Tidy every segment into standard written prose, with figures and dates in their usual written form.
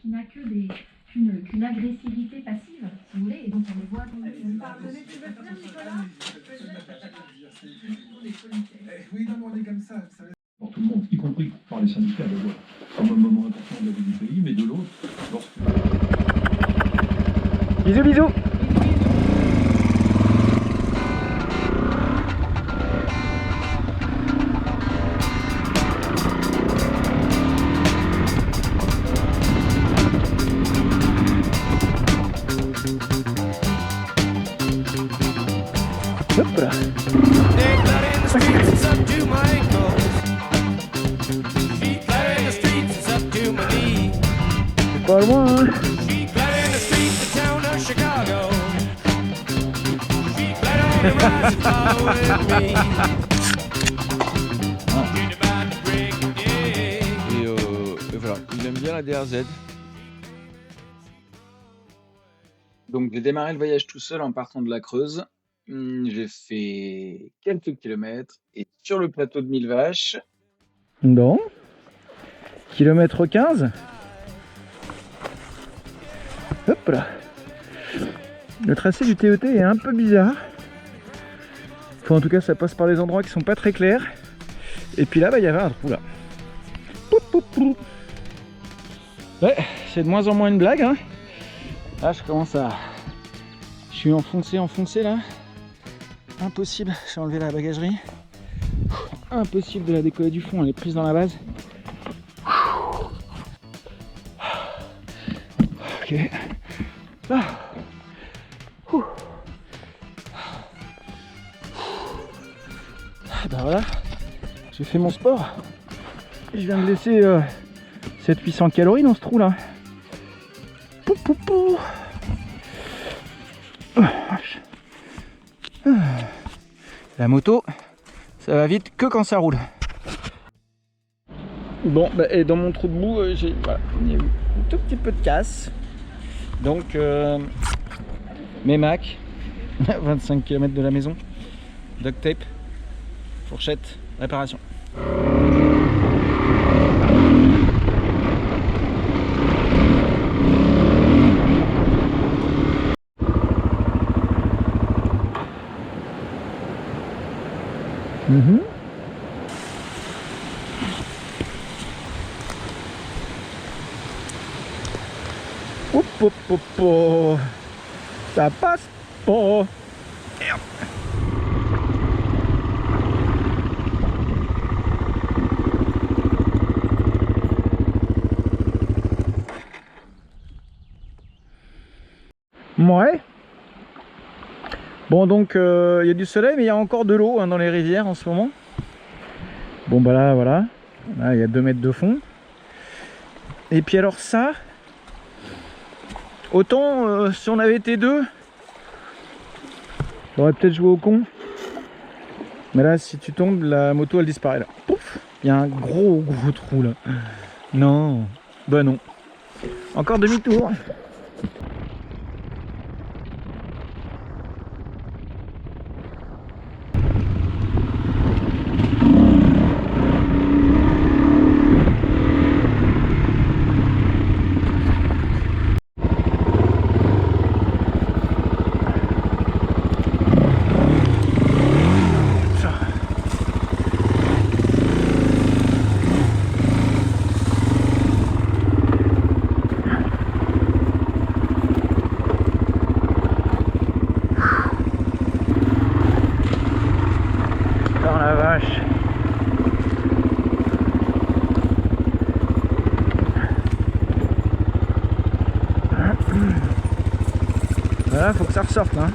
qui n'a qu'une agressivité passive, si vous voulez, et donc on le voit. Pardonnez, tu veux venir, Nicolas? Oui, non, mais on est comme ça. Pour tout le monde, y compris par les syndicats d'abord, comme un moment important de la vie du pays, mais de l'autre, lorsque... Bisous, bisous. Hop là. C'est pas loin, hein. Et voilà, il aime bien la DRZ. Donc j'ai démarré le voyage tout seul en partant de la Creuse. J'ai fait quelques kilomètres et sur le plateau de Mille Vaches. Bon. Kilomètre 15. Hop là. Le tracé du TET est un peu bizarre. Enfin, en tout cas, ça passe par des endroits qui sont pas très clairs. Et puis là, il y avait un trou là. Ouais, c'est de moins en moins une blague, hein. Là, je commence à... Je suis enfoncé là. Impossible, j'ai enlevé la bagagerie. Impossible de la décoller du fond, elle est prise dans la base. Ok. Ah. Ben voilà, j'ai fait mon sport. Et je viens de laisser 700-800 calories dans ce trou là. Pou, pou, pou. La moto, ça va vite que quand ça roule. Bon, bah, et dans mon trou de boue, voilà, il y a eu un tout petit peu de casse. Donc, mes Mac, 25 km de la maison, duct tape, fourchette, réparation. Hop, hop, hop, hop. Ça passe pas. Merde. Ouais. Bon, donc il y a du soleil, mais il y a encore de l'eau hein, dans les rivières en ce moment. Bon, bah là, voilà. Là, il y a 2 mètres de fond. Et puis alors ça, autant si on avait été deux, j'aurais peut-être joué au con. Mais là, si tu tombes, la moto elle disparaît là. Pouf, il y a un gros trou là. Non, bah non. Encore demi-tour. Voilà, faut que ça ressorte hein.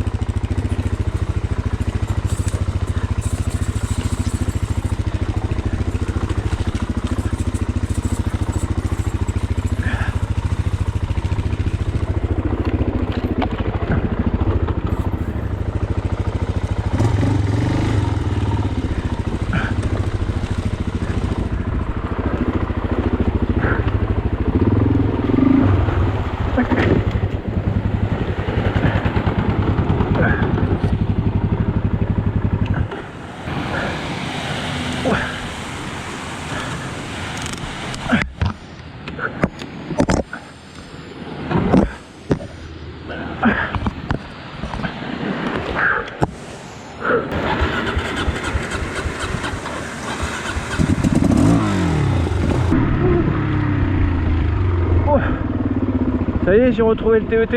Ça y est, j'ai retrouvé le TET.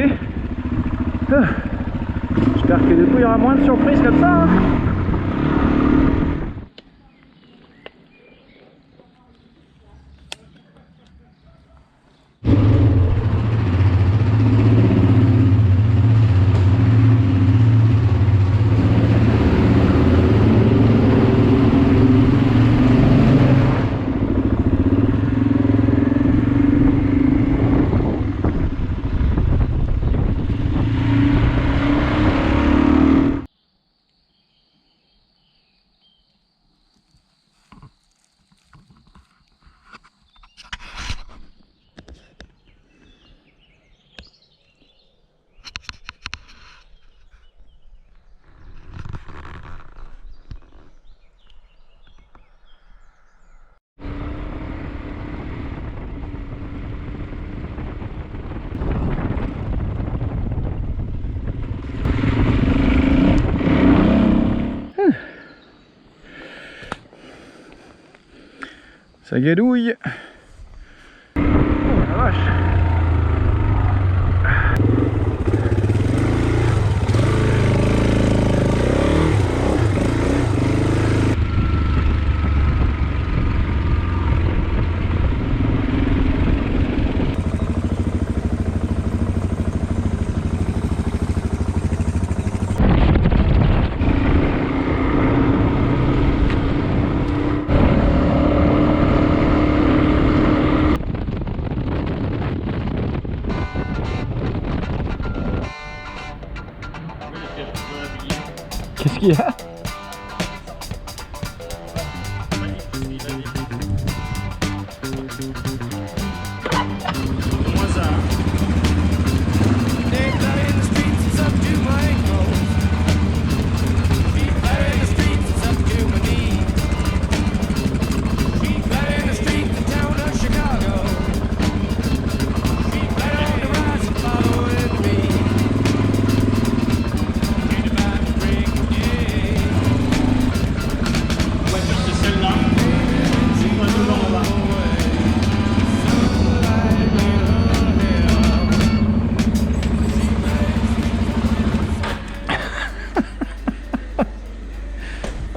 J'espère que du coup il y aura moins de surprises comme ça. Hein. Ça gadouille. Oh la vache. Qu'est-ce qu'il y a?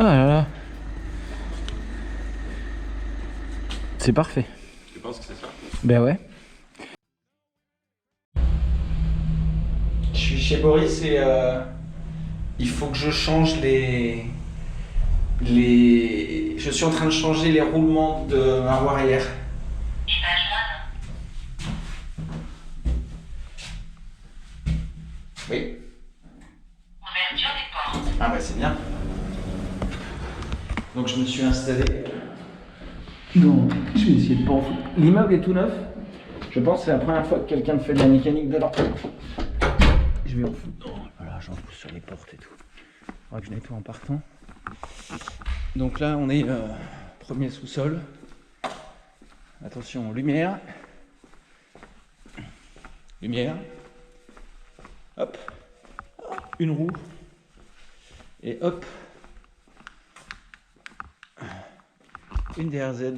Ah là là. C'est parfait. Tu penses que c'est ça? Ben ouais. Je suis chez Boris et il faut que je change les... Je suis en train de changer les roulements de ma roue arrière. Oui. Ouverture des portes. Ah bah c'est bien. Donc je me suis installé. Non, je vais essayer de pas en foutre. L'immeuble est tout neuf. Je pense que c'est la première fois que quelqu'un me fait de la mécanique dedans. Je vais en foutre. Oh, voilà, j'en fous sur les portes et tout. Il faudra que je nettoie en partant. Donc là, on est premier sous-sol. Attention, lumière. Lumière. Hop. Une roue. Et hop. Une DRZ.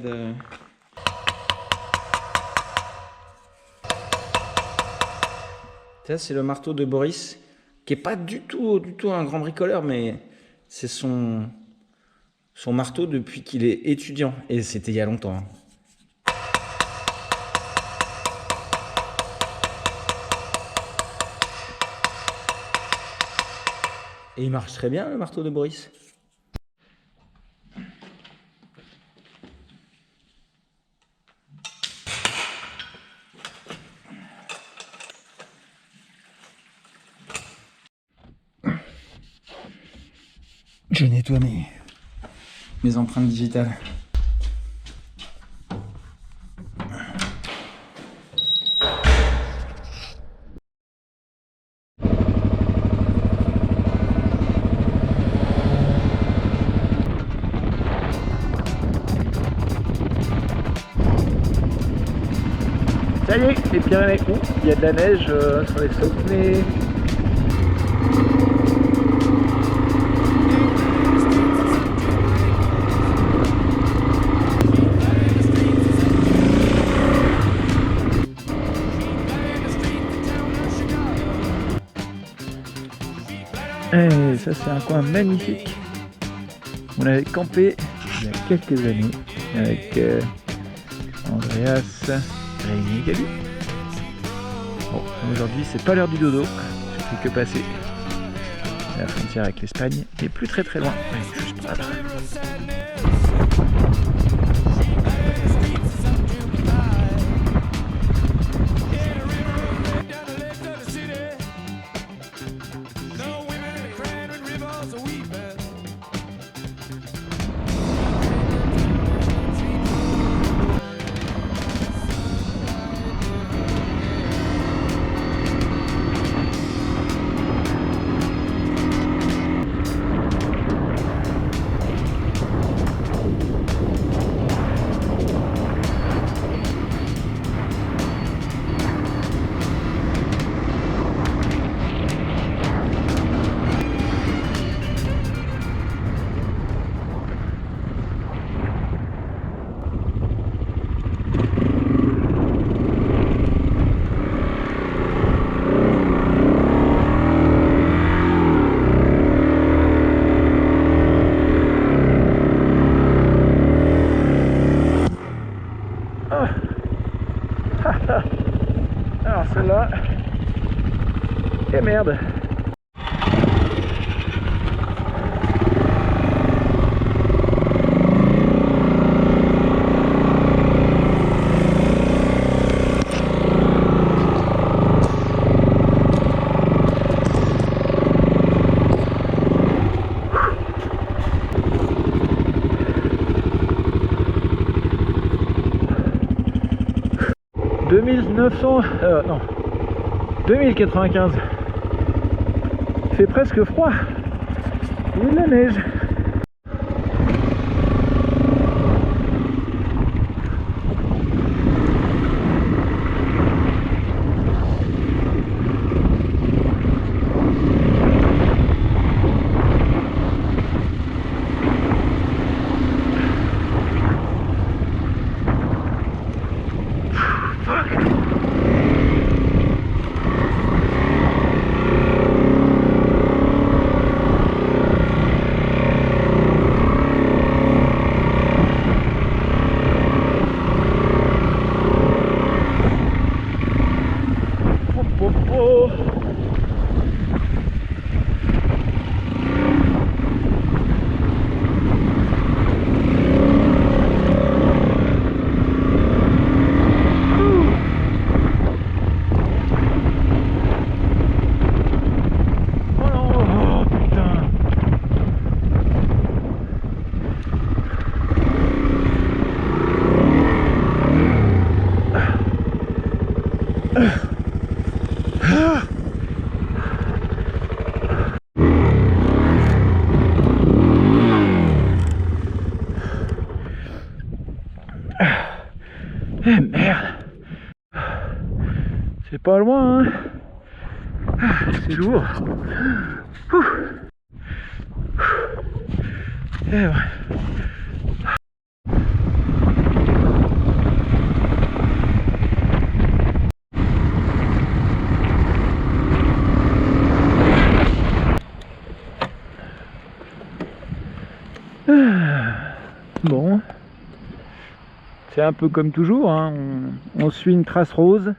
Ça, c'est le marteau de Boris, qui est pas du tout un grand bricoleur, mais c'est son marteau depuis qu'il est étudiant. Et c'était il y a longtemps. Hein. Et il marche très bien, le marteau de Boris. Je nettoie mes empreintes digitales. Ça y est, les Pyrénées. Il y a de la neige sur les sommets. Et ça c'est un coin magnifique. On avait campé il y a quelques années avec Andreas, Rémi et Gabi. Bon, aujourd'hui c'est pas l'heure du dodo, je fais que passer. La frontière avec l'Espagne est plus très loin. Ouais, juste par là. Alors celle-là, et merde. Non, 2095. Il fait presque froid. Il y a de la neige. Eh merde, c'est pas loin, hein. C'est lourd. Et ouais. Bon, c'est un peu comme toujours, hein. On suit une trace rose,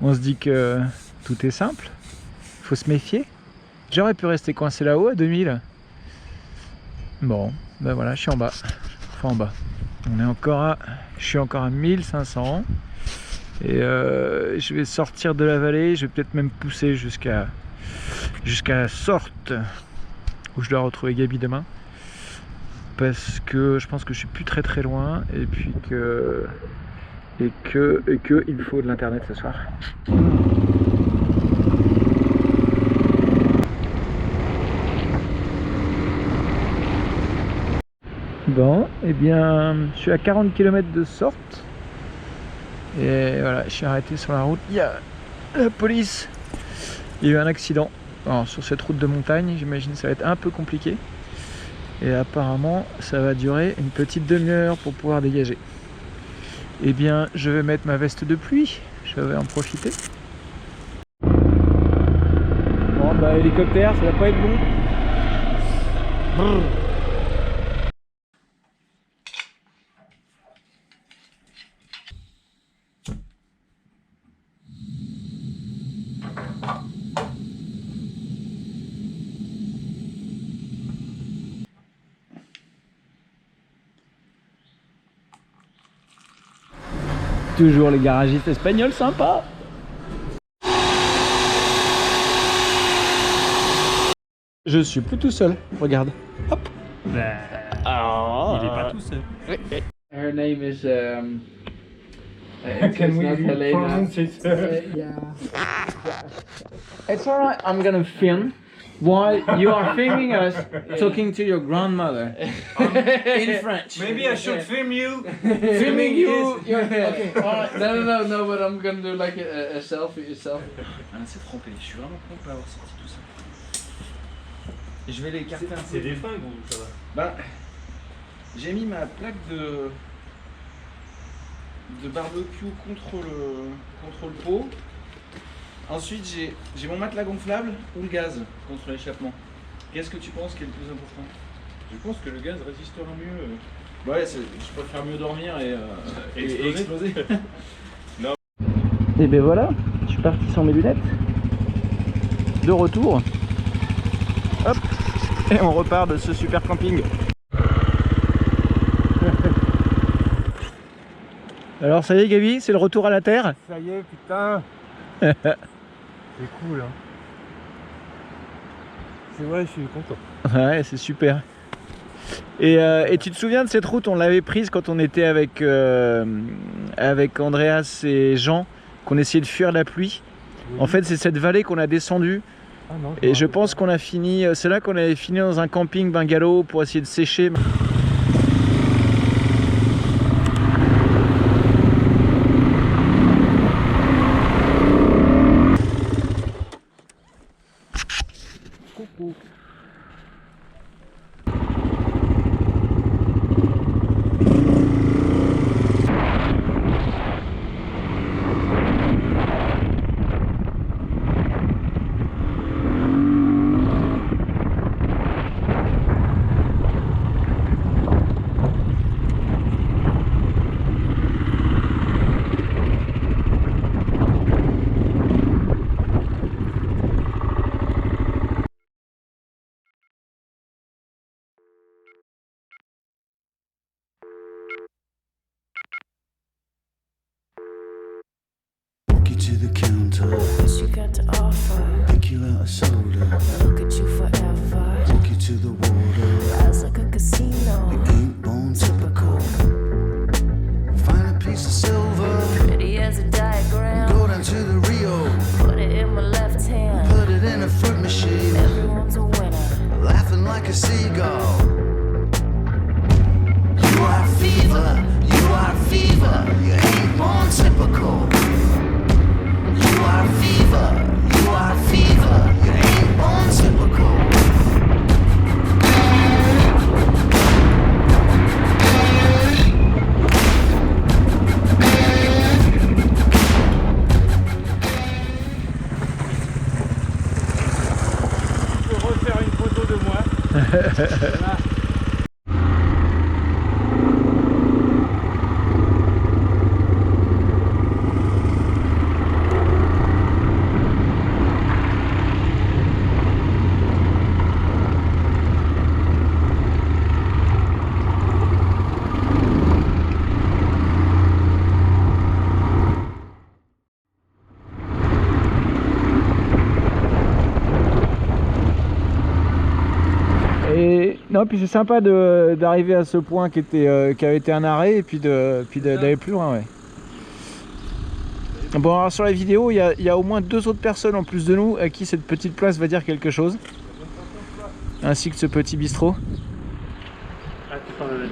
on se dit que tout est simple, faut se méfier. J'aurais pu rester coincé là-haut à 2000. Bon, ben voilà, je suis en bas, enfin en bas. On est encore à, je suis encore à 1500 et je vais sortir de la vallée, je vais peut-être même pousser jusqu'à Sorte où je dois retrouver Gabi demain. Parce que je pense que je suis plus très loin et puis que il faut de l'internet ce soir. Bon, et bien je suis à 40 km de Sorte et voilà, je suis arrêté sur la route. Il y a la police, il y a eu un accident. Alors, sur cette route de montagne, j'imagine que ça va être un peu compliqué. Et apparemment, ça va durer une petite demi-heure pour pouvoir dégager. Eh bien, je vais mettre ma veste de pluie. Je vais en profiter. Bon, bah hélicoptère, ça va pas être bon. Brrr. Toujours les garagistes espagnols sympas. Je suis plus tout seul, regarde. Hop. Il est pas tout seul. Her name is Can we pronounce it? yeah. It's alright, I'm gonna film while you are filming us talking to your grandmother in French. Maybe I should film you. Filming you. Okay, alright. No, but I'm gonna do like a selfie. Ah, c'est trompé, je suis vraiment con de pas avoir sorti tout ça. Et je vais l'écarter un peu. C'est des fringues ou ça va? Bah, j'ai mis ma plaque de barbecue contre le pot. Ensuite, j'ai mon matelas gonflable ou le gaz contre l'échappement. Qu'est-ce que tu penses qui est le plus important? Je pense que le gaz résistera mieux. Ouais, je préfère mieux dormir et exploser. Non. Et ben voilà, je suis parti sans mes lunettes. De retour. Hop. Et on repart de ce super camping. Alors ça y est Gabi, c'est le retour à la terre? Ça y est, putain. C'est cool, hein. C'est vrai, je suis content. Ouais, c'est super. Et tu te souviens de cette route, on l'avait prise quand on était avec Andreas et Jean, qu'on essayait de fuir la pluie. Oui. En fait, c'est cette vallée qu'on a descendue. Ah non, et je pense qu'on a fini, c'est là qu'on avait fini dans un camping bungalow pour essayer de sécher. Coucou. To the counter, what you got to offer? Pick you out a soda, look at you forever. Walk you to the water, rise like a casino. You ain't born typical. Find a piece of silver, pretty as a diagram. Go down to the Rio, put it in my left hand. Put it in a fruit machine. Everyone's a winner, laughing like a seagull. You are fever, you are fever. You ain't born typical. You are fever, you are fever, you ain't born typical. Tu peux refaire une photo de moi. Voilà. Non, puis c'est sympa d'arriver à ce point qui avait été un arrêt et puis d'aller plus loin, ouais. Bon, alors sur la vidéo, il y a au moins 2 autres personnes en plus de nous à qui cette petite place va dire quelque chose. Ainsi que ce petit bistrot.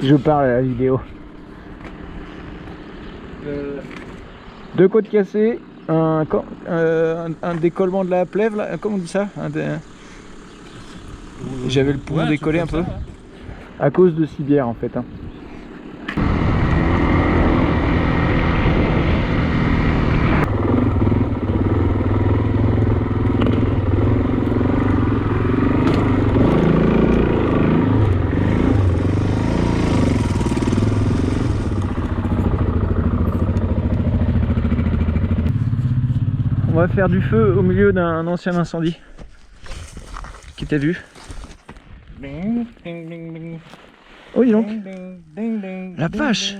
Je parle à la vidéo. 2 côtes cassées, un décollement de la plève, là, comment on dit ça? J'avais le poumon décollé un peu. À cause de cibière en fait. Hein. va faire du feu au milieu d'un ancien incendie. Qui t'a vu? Oh dis donc. La vache.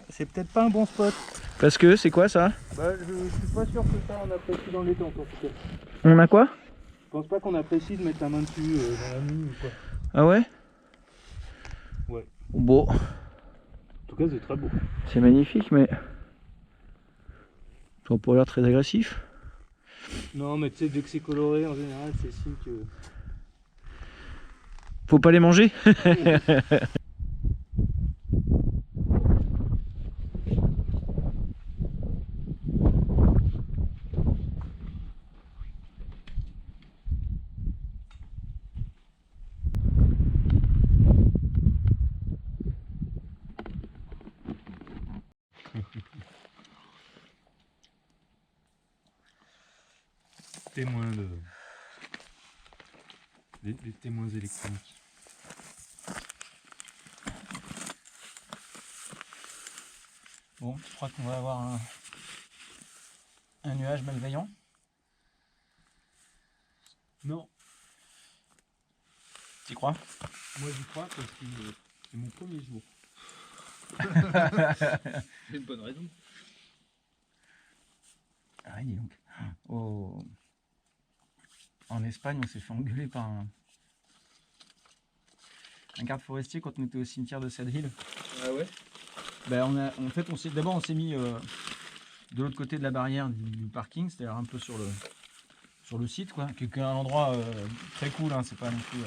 C'est peut-être pas un bon spot. Parce que c'est quoi ça? Bah, je suis pas sûr que ça on apprécie dans les temps en tout cas. On a quoi? Je pense pas qu'on apprécie de mettre la main dessus dans la nuit ou quoi. Ah ouais? Ouais. Bon. En tout cas c'est très beau. C'est magnifique mais... Ça n'a pas l'air très agressif. Non mais tu sais dès que c'est coloré en général c'est signe que... Faut pas les manger. Témoins de... Les témoins électroniques. Bon, tu crois qu'on va avoir un nuage malveillant? Non. Tu crois? Moi j'y crois parce que c'est mon premier jour. C'est une bonne raison. Ah oui, dis donc. En Espagne, on s'est fait engueuler par un garde forestier quand on était au cimetière de Sad Hill. Ah ouais? Ben, d'abord on s'est mis de l'autre côté de la barrière du parking, c'est-à-dire un peu sur le site, quoi, qui est un endroit très cool, hein, c'est pas non plus.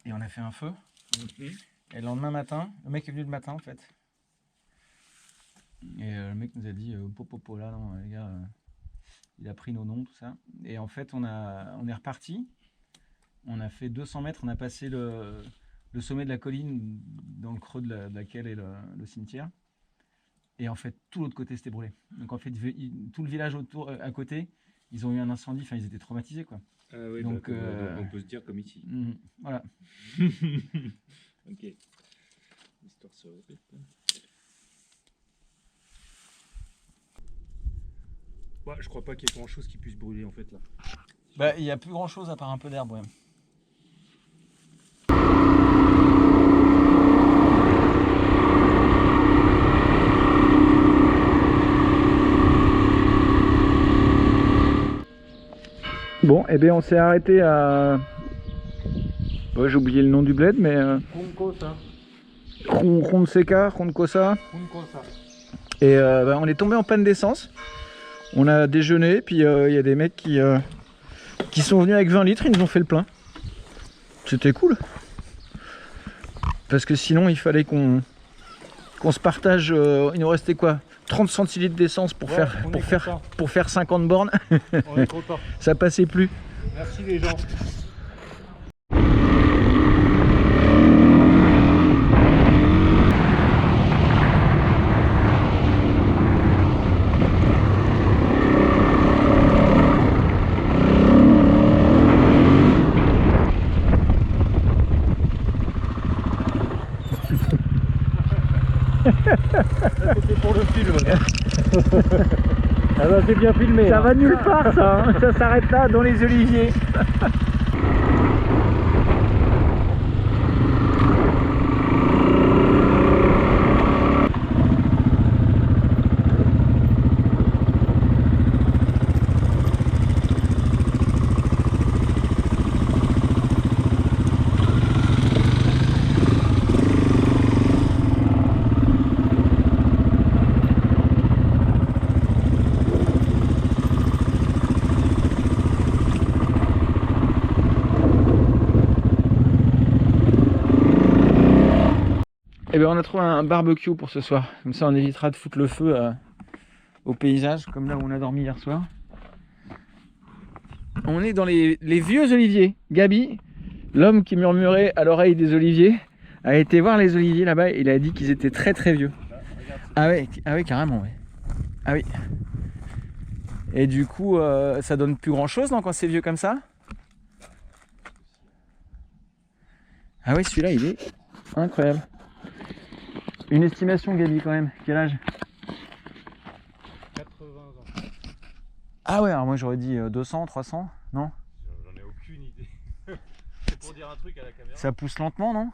Et on a fait un feu. Et le lendemain matin, le mec est venu le matin en fait. Et le mec nous a dit popo là non les gars, il a pris nos noms tout ça. Et en fait on est reparti. On a fait 200 mètres, on a passé le sommet de la colline dans le creux de laquelle est le cimetière. Et en fait tout l'autre côté s'était brûlé. Donc en fait tout le village autour à côté, ils ont eu un incendie, enfin ils étaient traumatisés quoi. Oui, donc on peut se dire comme ici. Voilà. Ok. L'histoire se répète. Ouais, je crois pas qu'il y ait grand chose qui puisse brûler en fait là. Bah il n'y a plus grand chose à part un peu d'herbe, ouais. Bon, et bien on s'est arrêté à... Ouais, j'ai oublié le nom du bled, mais... Runcosa. Runseca. Et on est tombé en panne d'essence. On a déjeuné, puis il y a des mecs qui sont venus avec 20 litres, ils nous ont fait le plein. C'était cool. Parce que sinon, il fallait qu'on se partage... il nous restait quoi, 30 centilitres d'essence pour faire 50 bornes. On est content. Ça passait plus. Merci les gens. C'était pour le film. Ah bah c'est bien filmé. Ça va nulle part ça, hein. Ça s'arrête là dans les oliviers. Et bien on a trouvé un barbecue pour ce soir, comme ça on évitera de foutre le feu au paysage, comme là où on a dormi hier soir. On est dans les vieux oliviers. Gabi, l'homme qui murmurait à l'oreille des oliviers, a été voir les oliviers là-bas et il a dit qu'ils étaient très très vieux. Ah ouais carrément, ouais. Ah oui. Et du coup, ça donne plus grand chose non, quand c'est vieux comme ça. Ah oui, celui-là il est incroyable. Une estimation, Gabi, quand même. Quel âge? 80 ans. Ah ouais, alors moi j'aurais dit 200, 300, non? J'en ai aucune idée. C'est pour dire un truc à la caméra. Ça pousse lentement, non?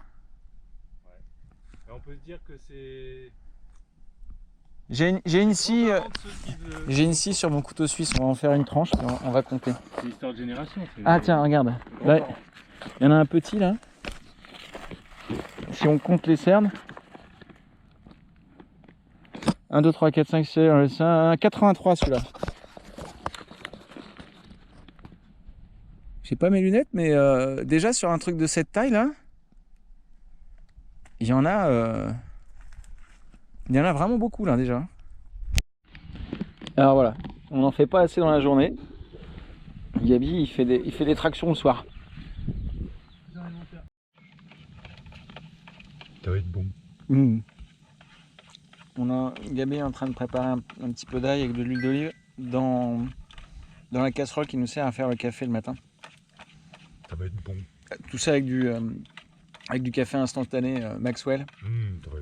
Et on peut se dire que c'est... J'ai une scie sur mon couteau suisse, on va en faire une tranche et on va compter. C'est l'histoire de génération. Ah tiens, regarde. Là, il y en a un petit là. Si on compte les cernes. 1, 2, 3, 4, 5, 6, 7, 83 celui-là. J'ai pas mes lunettes, mais déjà sur un truc de cette taille là, il y en a vraiment beaucoup là déjà. Alors voilà, on n'en fait pas assez dans la journée. Gabi il fait des tractions le soir. Ça va être bon. Gabi est en train de préparer un petit peu d'ail avec de l'huile d'olive dans la casserole qui nous sert à faire le café le matin. Ça va être bon. Tout ça avec du café instantané Maxwell,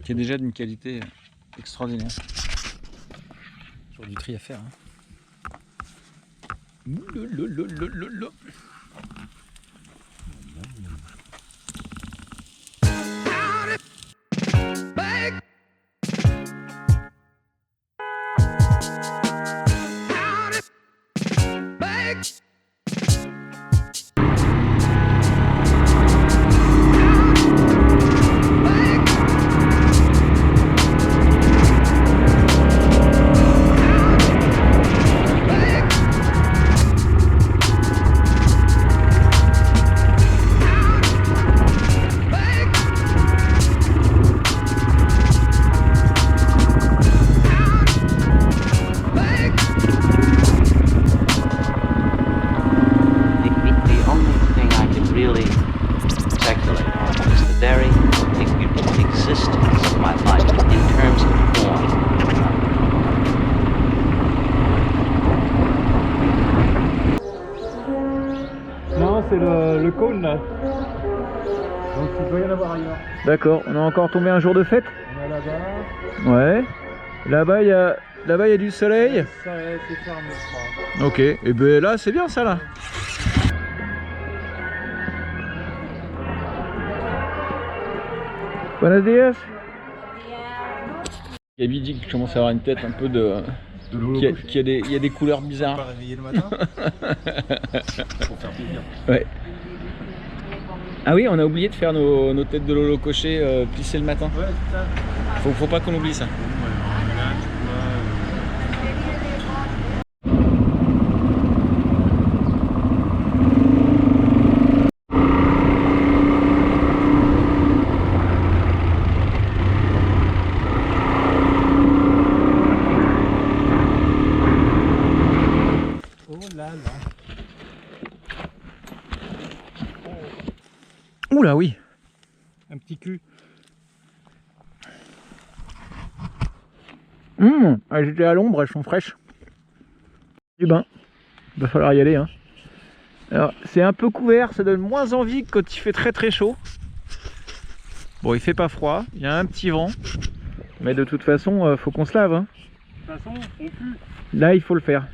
qui est déjà d'une qualité extraordinaire. Toujours du tri à faire. Non, c'est le cône là. Donc il doit y en avoir ailleurs. D'accord, on a encore tombé un jour de fête. On a là-bas. Ouais. Là-bas il y a du soleil. Ça, c'est fermé, je crois. Ok, et ben là c'est bien ça là. Buenos dias. Gabi dit que je commence à avoir une tête un peu il y a des couleurs bizarres. Pas réveillé le matin. Pour faire plaisir. Ouais. Ah oui, on a oublié de faire nos têtes de lolo coché plissées le matin. Ouais, c'est ça. Faut pas qu'on oublie ça. Oula oui. Un petit cul. Elles étaient à l'ombre, elles sont fraîches. Du bain. Il va falloir y aller. Hein. Alors c'est un peu couvert, ça donne moins envie que quand il fait très très chaud. Bon, il fait pas froid, il y a un petit vent. Mais de toute façon, faut qu'on se lave. Hein. De toute façon, on pue. Là, il faut le faire.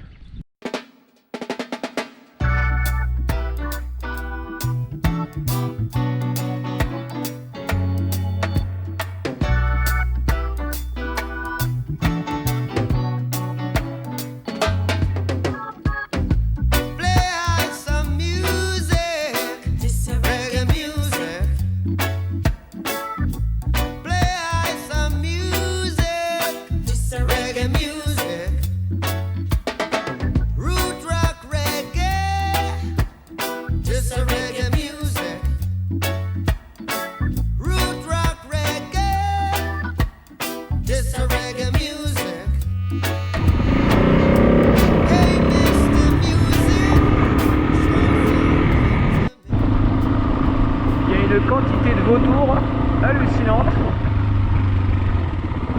Quantité de vautours hallucinante,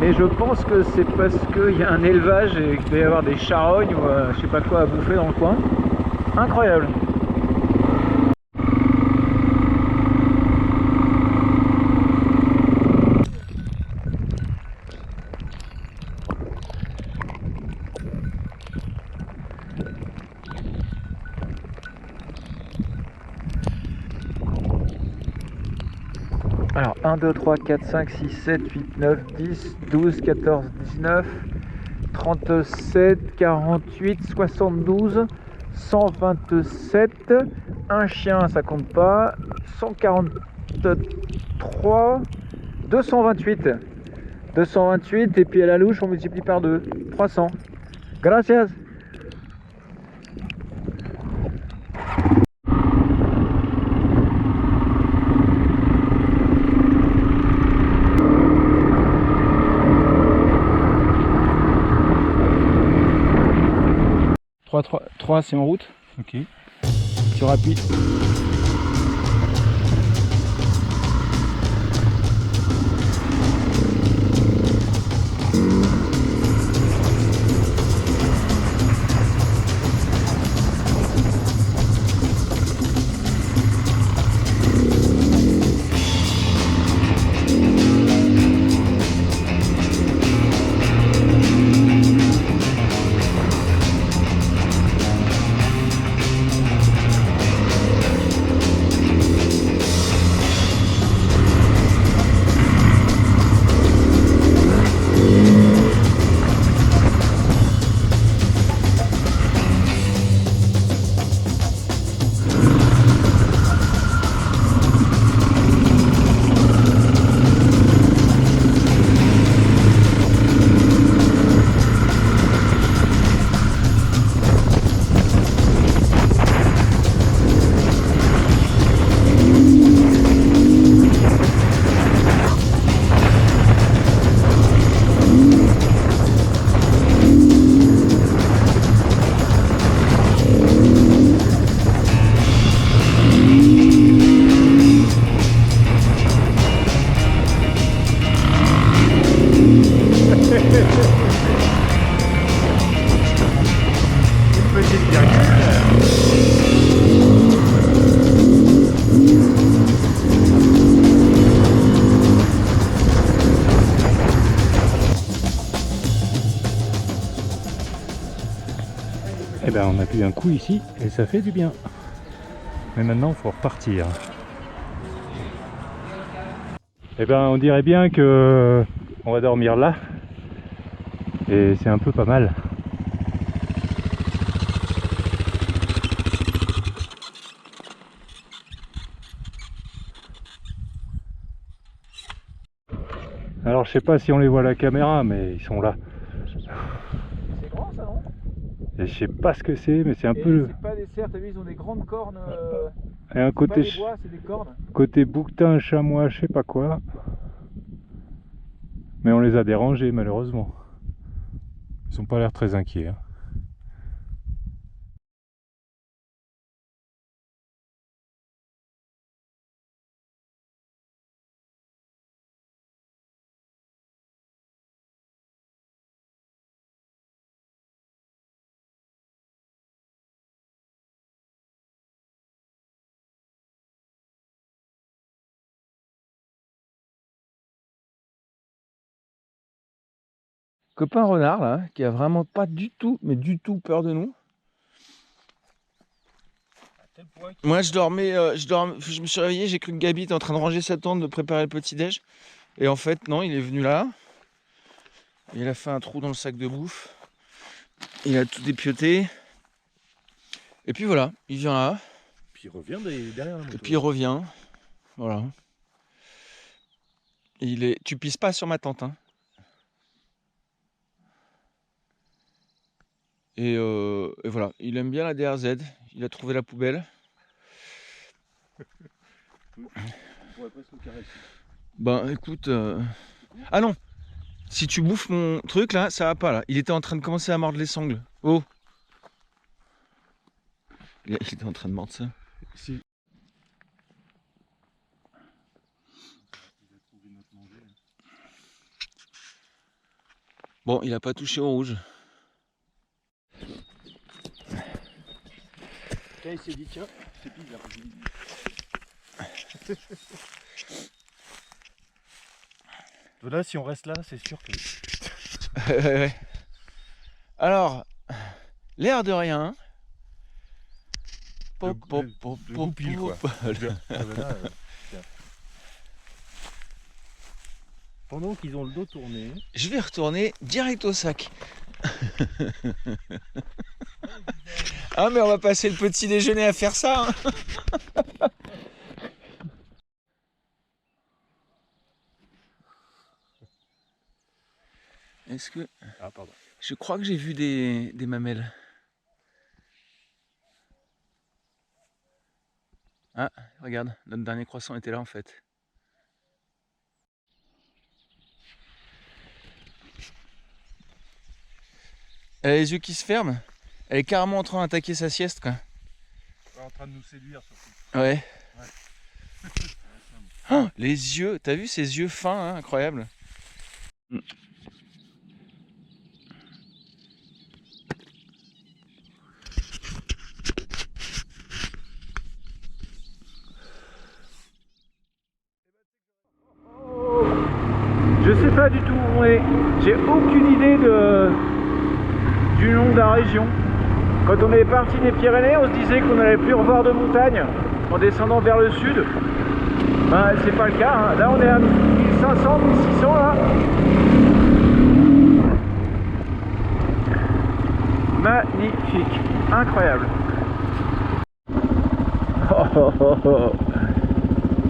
et je pense que c'est parce qu'il y a un élevage et qu'il doit y avoir des charognes ou je sais pas quoi à bouffer dans le coin. Incroyable. 1, 2, 3, 4, 5, 6, 7, 8, 9, 10, 12, 14, 19, 37, 48, 72, 127. Un chien, ça compte pas. 143, 228. 228 et puis à la louche on multiplie par 2. 300. Gracias. Trois, c'est en route. Ok. Tu rappuies. Eh ben on a bu un coup ici et ça fait du bien. Mais maintenant il faut repartir. Eh ben on dirait bien que on va dormir là. Et c'est un peu pas mal. Alors je sais pas si on les voit à la caméra, mais ils sont là. C'est grand ça, non? Et je sais pas ce que c'est, mais c'est un peu... C'est pas des cerfs, t'as vu, ils ont des grandes cornes. Et un côté, pas des bois, c'est des cornes. côté bouquetin, chamois, je sais pas quoi. Mais on les a dérangés malheureusement. Ils ont pas l'air très inquiets. Hein. Copain renard là, qui a vraiment pas du tout, mais du tout peur de nous. Moi je dormais, je me suis réveillé, j'ai cru que Gabi était en train de ranger sa tente, de préparer le petit-déj. Et en fait non, il est venu là. Il a fait un trou dans le sac de bouffe. Il a tout dépioté. Et puis voilà, il vient là. Puis il revient derrière la moto. Et puis il revient. Voilà. Et tu pisses pas sur ma tente, hein. Et voilà, il aime bien la DRZ. Il a trouvé la poubelle. Ben écoute, ah non, si tu bouffes mon truc là, ça va pas là. Il était en train de commencer à mordre les sangles. Oh, il était en train de mordre ça. Si. Bon, il a pas touché au rouge. Là, il s'est dit tiens, c'est bizarre. Là, si on reste là, c'est sûr que... Ouais. Alors, l'air de rien. Le goupil, quoi. Pendant qu'ils ont le dos tourné. Je vais retourner direct au sac. Ah mais on va passer le petit déjeuner à faire ça. Hein. Est-ce que... Ah pardon. Je crois que j'ai vu des mamelles. Ah, regarde, notre dernier croissant était là en fait. Elle a les yeux qui se ferment. Elle est carrément en train d'attaquer sa sieste quoi. Elle est en train de nous séduire surtout. Ouais. Oh, les yeux, t'as vu ces yeux fins, hein, incroyable. Je sais pas du tout où on est. J'ai aucune idée du nom de la région. Quand on est parti des Pyrénées, on se disait qu'on n'allait plus revoir de montagne en descendant vers le sud. Ben, c'est pas le cas. Hein. Là, on est à 1500, 1600 là. Magnifique, incroyable.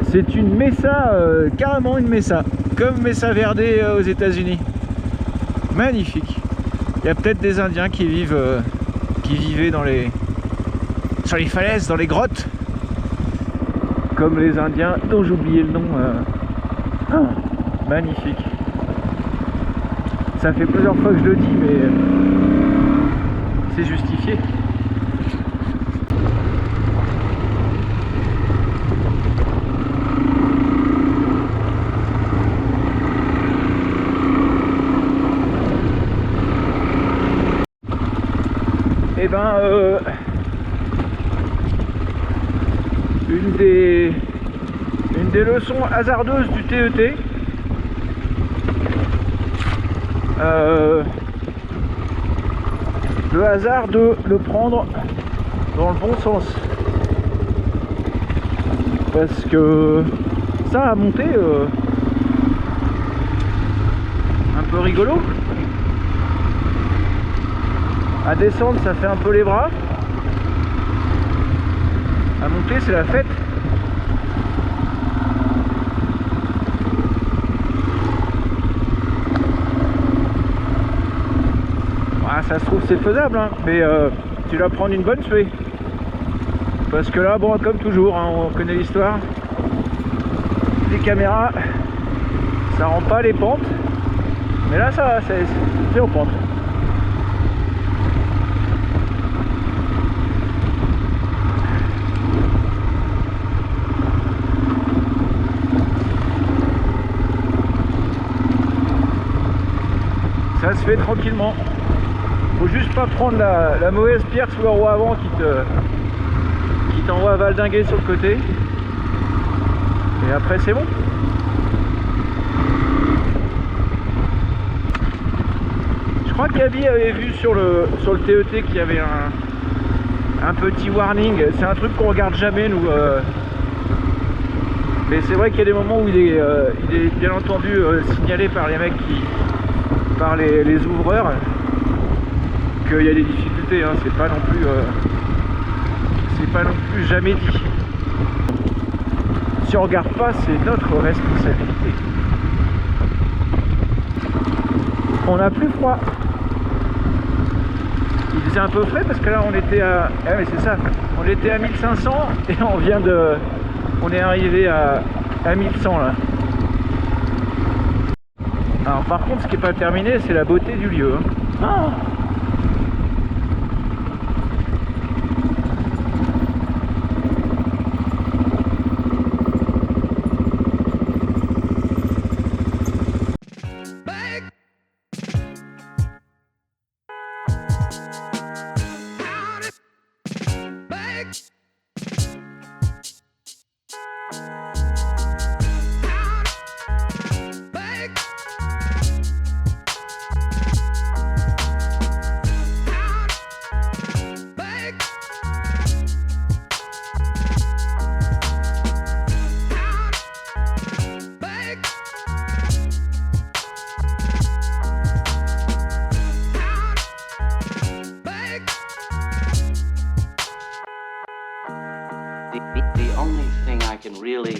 C'est une mesa, carrément une mesa, comme Mesa Verde aux États-Unis. Magnifique. Il y a peut-être des Indiens qui vivent, qui vivaient sur les falaises, dans les grottes, comme les Indiens dont j'ai oublié le nom. Magnifique. Ça fait plusieurs fois que je le dis, mais c'est justifié. Et ben une des leçons hasardeuses du TET, le hasard de le prendre dans le bon sens, parce que ça a monté un peu rigolo. À descendre, ça fait un peu les bras. À monter, c'est la fête. Ah, ça se trouve, c'est faisable, hein, mais tu dois prendre une bonne suée. Parce que là, bon, comme toujours, hein, on connaît l'histoire. Les caméras, ça rend pas les pentes. Mais là, ça va, c'est aux pentes. Ça se fait tranquillement. Faut juste pas prendre la mauvaise pierre sous la roue avant qui t'envoie valdinguer sur le côté. Et après c'est bon. Je crois que Gabi avait vu sur le TET qu'il y avait un petit warning. C'est un truc qu'on regarde jamais nous. Mais c'est vrai qu'il y a des moments où il est bien entendu signalé par les mecs par les ouvreurs, qu'il y a des difficultés, hein. C'est pas non plus jamais dit. Si on regarde pas, c'est notre responsabilité. On a plus froid. Il faisait un peu frais parce que là on était à... Ah mais c'est ça, on était à 1500 et on est arrivé à 1100 là. Alors par contre, ce qui n'est pas terminé, c'est la beauté du lieu. Hein. Ah. really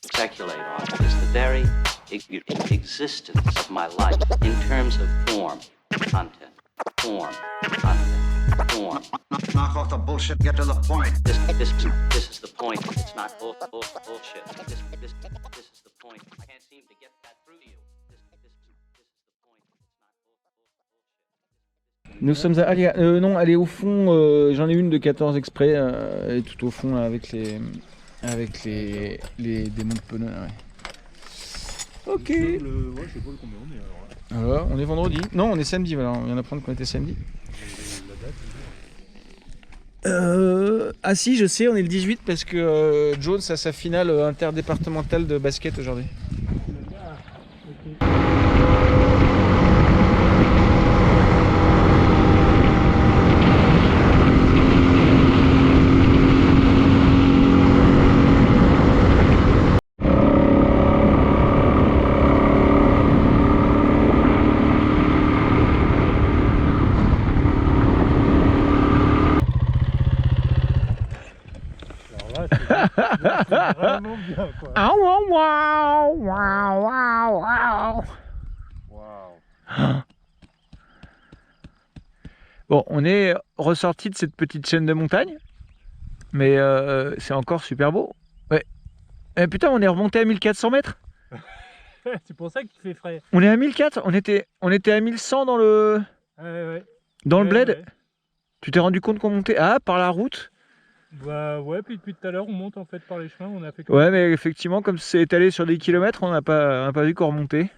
speculate on is the very existence of my life in terms of form, content, form, content, form. Knock off the bullshit, get to the point. This is the point. It's not bullshit. This is the point. I can't seem to get that through to you. This is the point. It's not bullshit. Nous sommes à... non, elle est au fond, j'en ai une de 14 exprès, elle est tout au fond là, avec les démons de pneus. Ouais. Ok. Ouais, je sais pas combien on est alors là. Alors, on est vendredi. Non, on est samedi, voilà, on vient d'apprendre qu'on était samedi. Ah si, je sais, on est le 18 parce que Jones a sa finale interdépartementale de basket aujourd'hui. Vraiment bien quoi. Ah, wow, wow, wow, wow, wow. Waouh. Bon, on est ressorti de cette petite chaîne de montagne, mais c'est encore super beau. Ouais. Eh, putain, on est remonté à 1400 mètres. C'est pour ça qu'il fait frais. On est à 1400, on était à 1100 dans le bled. Ouais. Tu t'es rendu compte qu'on montait par la route? Bah ouais, puis depuis tout à l'heure on monte en fait par les chemins, on a fait Ouais, mais effectivement, comme c'est étalé sur des kilomètres, on n'a pas vu qu'on remontait.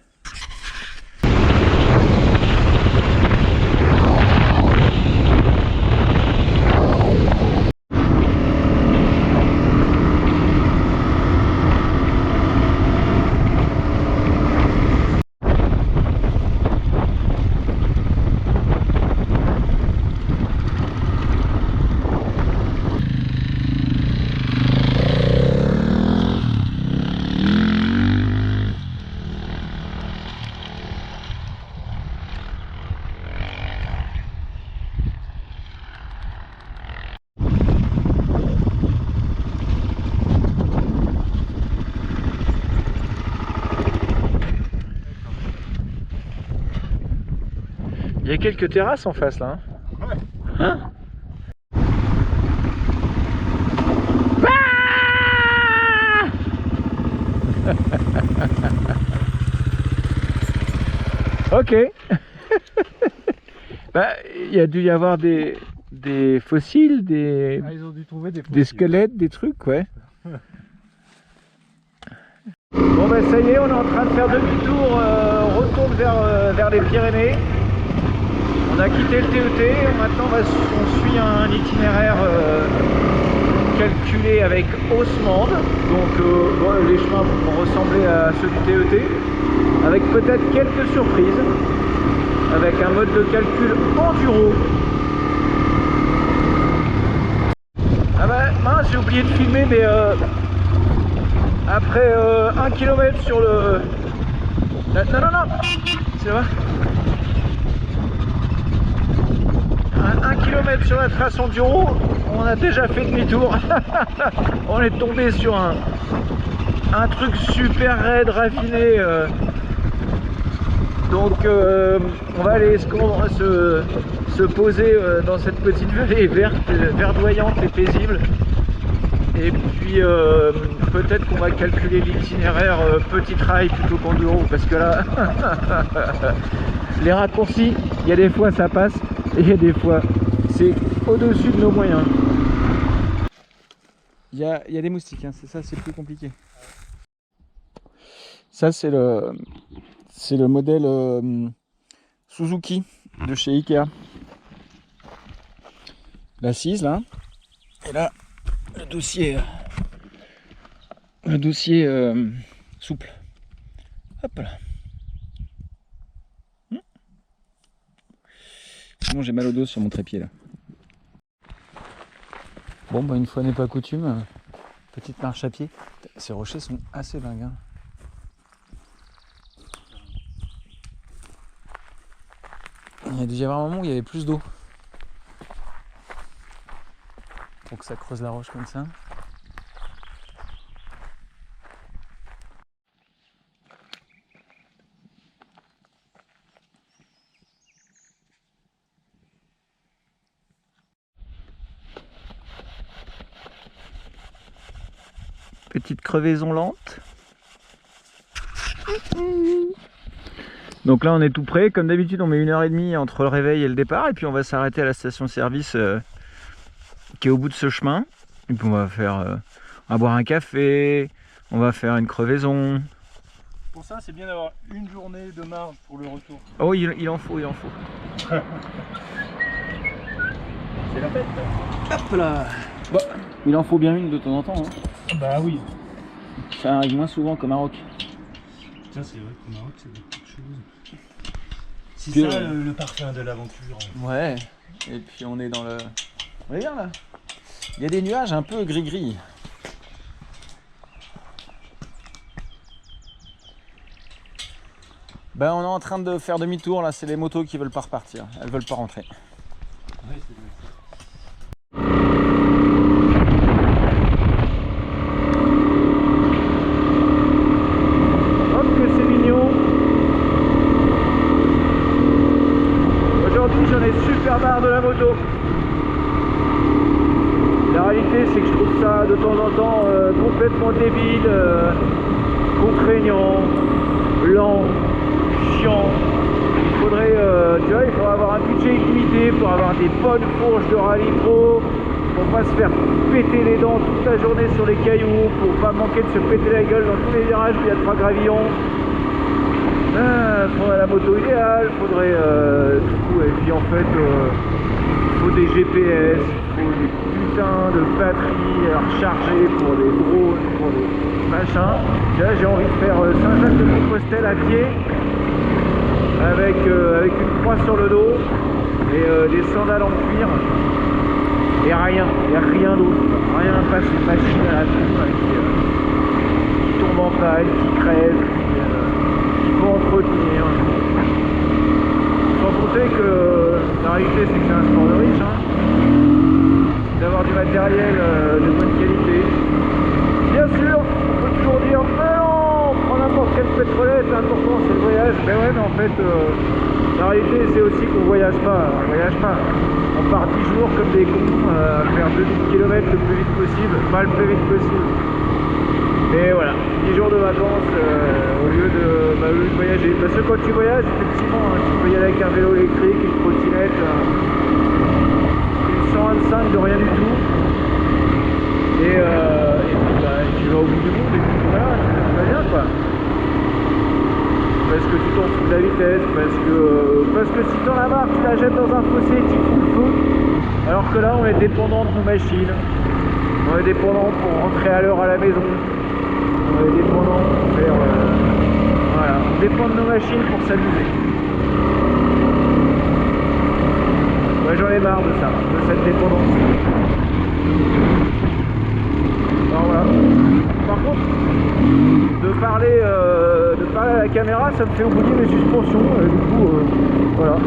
Il y a quelques terrasses en face là. Ouais. Hein? Ok. Bah, il y a dû y avoir des fossiles, Ils ont dû trouver des squelettes, des trucs, ouais. Bon bah ça y est, on est en train de faire demi-tour, retourne vers les Pyrénées. On a quitté le TET, maintenant on suit un itinéraire calculé avec Haussmann. Donc les chemins vont ressembler à ceux du TET, avec peut-être quelques surprises, avec un mode de calcul enduro. Ah bah mince, j'ai oublié de filmer, mais après 1 km sur le... Non, c'est vrai. 1 km sur la trace enduro, on a déjà fait demi-tour. On est tombé sur un truc super raide, raffiné. Donc on va aller se poser dans cette petite vallée verte, verdoyante et paisible. Et puis peut-être qu'on va calculer l'itinéraire petit rail plutôt qu'enduro, parce que là les raccourcis, il y a des fois ça passe et il y a des fois c'est au-dessus de nos moyens. Il y a des moustiques, hein, c'est ça, c'est plus compliqué. Ça c'est le modèle Suzuki de chez Ikea. L'assise là, et là le dossier souple. Hop là. Sinon j'ai mal au dos sur mon trépied là. Bon bah une fois n'est pas coutume, petite marche à pied. Ces rochers sont assez dingues, hein. Il y a déjà un moment où il y avait plus d'eau. Pour que ça creuse la roche comme ça. Petite crevaison lente. Donc là on est tout prêt, comme d'habitude on met 1h30 entre le réveil et le départ, et puis on va s'arrêter à la station-service qui est au bout de ce chemin. Et puis on va faire, on va boire un café, on va faire une crevaison. Pour ça, c'est bien d'avoir une journée de marge pour le retour. Oh, il en faut, il en faut. C'est la fête. Hop là. Bah, il en faut bien une de temps en temps. Hein. Bah oui. Ça arrive moins souvent qu'au Maroc. Tiens, c'est vrai qu'au Maroc, c'est beaucoup de choses. C'est Puis, ça le parfum de l'aventure. Ouais. Et puis on est dans le... Regarde là. Il y a des nuages un peu gris-gris. Ben on est en train de faire demi-tour là, c'est les motos qui veulent pas repartir, elles veulent pas rentrer. Ouais, c'est vrai. Hop que c'est mignon. Aujourd'hui j'en ai super marre de la moto. La réalité c'est que je trouve ça de temps en temps complètement débile, contraignant, lent. Il faudrait, tu vois, il faudrait avoir un budget illimité pour avoir des bonnes fourches de rallye pro, pour pas se faire péter les dents toute la journée sur les cailloux, pour pas manquer de se péter la gueule dans tous les virages où il y a 3 gravillons. Faudrait la moto idéale, faudrait tout, et puis en fait, il faut des GPS, il faut des putains de batteries à recharger pour des drones, pour des machins. Là j'ai envie de faire Saint-Jacques-de-Compostelle à pied. Avec une croix sur le dos et des sandales en cuir et rien, il n'y a rien d'autre, rien, pas une machine à la con qui tombe en panne, qui crève, qu'il faut entretenir. Sans compter que la réalité c'est que c'est un sport de riche, hein, d'avoir du matériel de bonne qualité. Bien sûr, on peut toujours dire prends n'importe quelle pétrolette, l'important c'est le voyage. Mais ouais, mais en fait, la réalité c'est aussi qu'on voyage pas. On part 10 jours comme des cons à faire 2000 km le plus vite possible, pas le plus vite possible. Et voilà, 10 jours de vacances au lieu de voyager. Parce que quand tu voyages, effectivement, hein, tu peux y aller avec un vélo électrique, une trottinette, une 125 de rien du tout. Et puis tu vas au bout du monde et puis voilà, tu vas bien quoi. Parce que tu t'en fous de la vitesse, parce que si t'en as marre, tu la jettes dans un fossé et tu fous le feu. Alors que là, on est dépendant de nos machines. On est dépendant pour rentrer à l'heure à la maison. On est dépendant pour faire... voilà, on dépend de nos machines pour s'amuser. Ouais, j'en ai marre de ça, de cette dépendance. Alors voilà. Par contre, de parler à la caméra, ça me fait oublier mes suspensions. Du coup, voilà.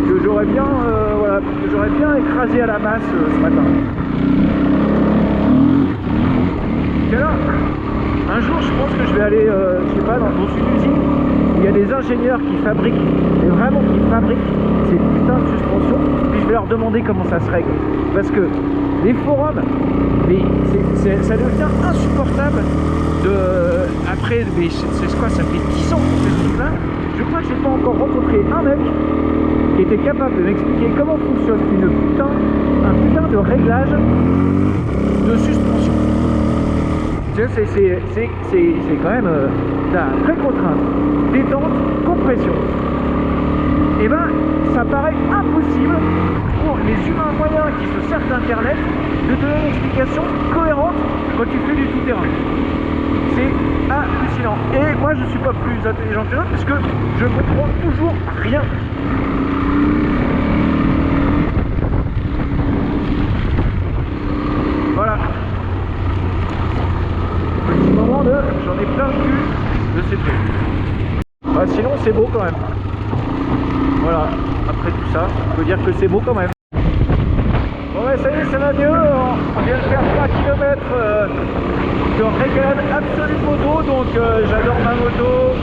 Que j'aurais bien écrasé à la masse ce matin. Et là, un jour, je pense que je vais aller, je sais pas, dans une usine où il y a des ingénieurs qui fabriquent, et vraiment qui fabriquent ces putains de suspensions, puis je vais leur demander comment ça se règle. Parce que les forums, mais ça devient insupportable après, mais c'est quoi, ça fait 10 ans que ce truc-là. Je crois que j'ai pas encore rencontré un mec qui était capable de m'expliquer comment fonctionne un putain de réglage de suspension. C'est quand même très contrainte, détente, compression. Et ben ça paraît impossible pour les humains moyens qui se servent d'internet de donner une explication cohérente quand tu fais du tout-terrain. C'est hallucinant. Et moi je suis pas plus intelligent que l'autre parce que je comprends toujours rien. Voilà. Petit moment de j'en ai plein le cul de ces trucs. Bah, sinon c'est beau quand même. Voilà, après tout ça, on peut dire que c'est beau quand même. Bon ouais, ça y est, ça va mieux. On vient de faire 3 km de régalade absolue de moto, donc j'adore ma moto.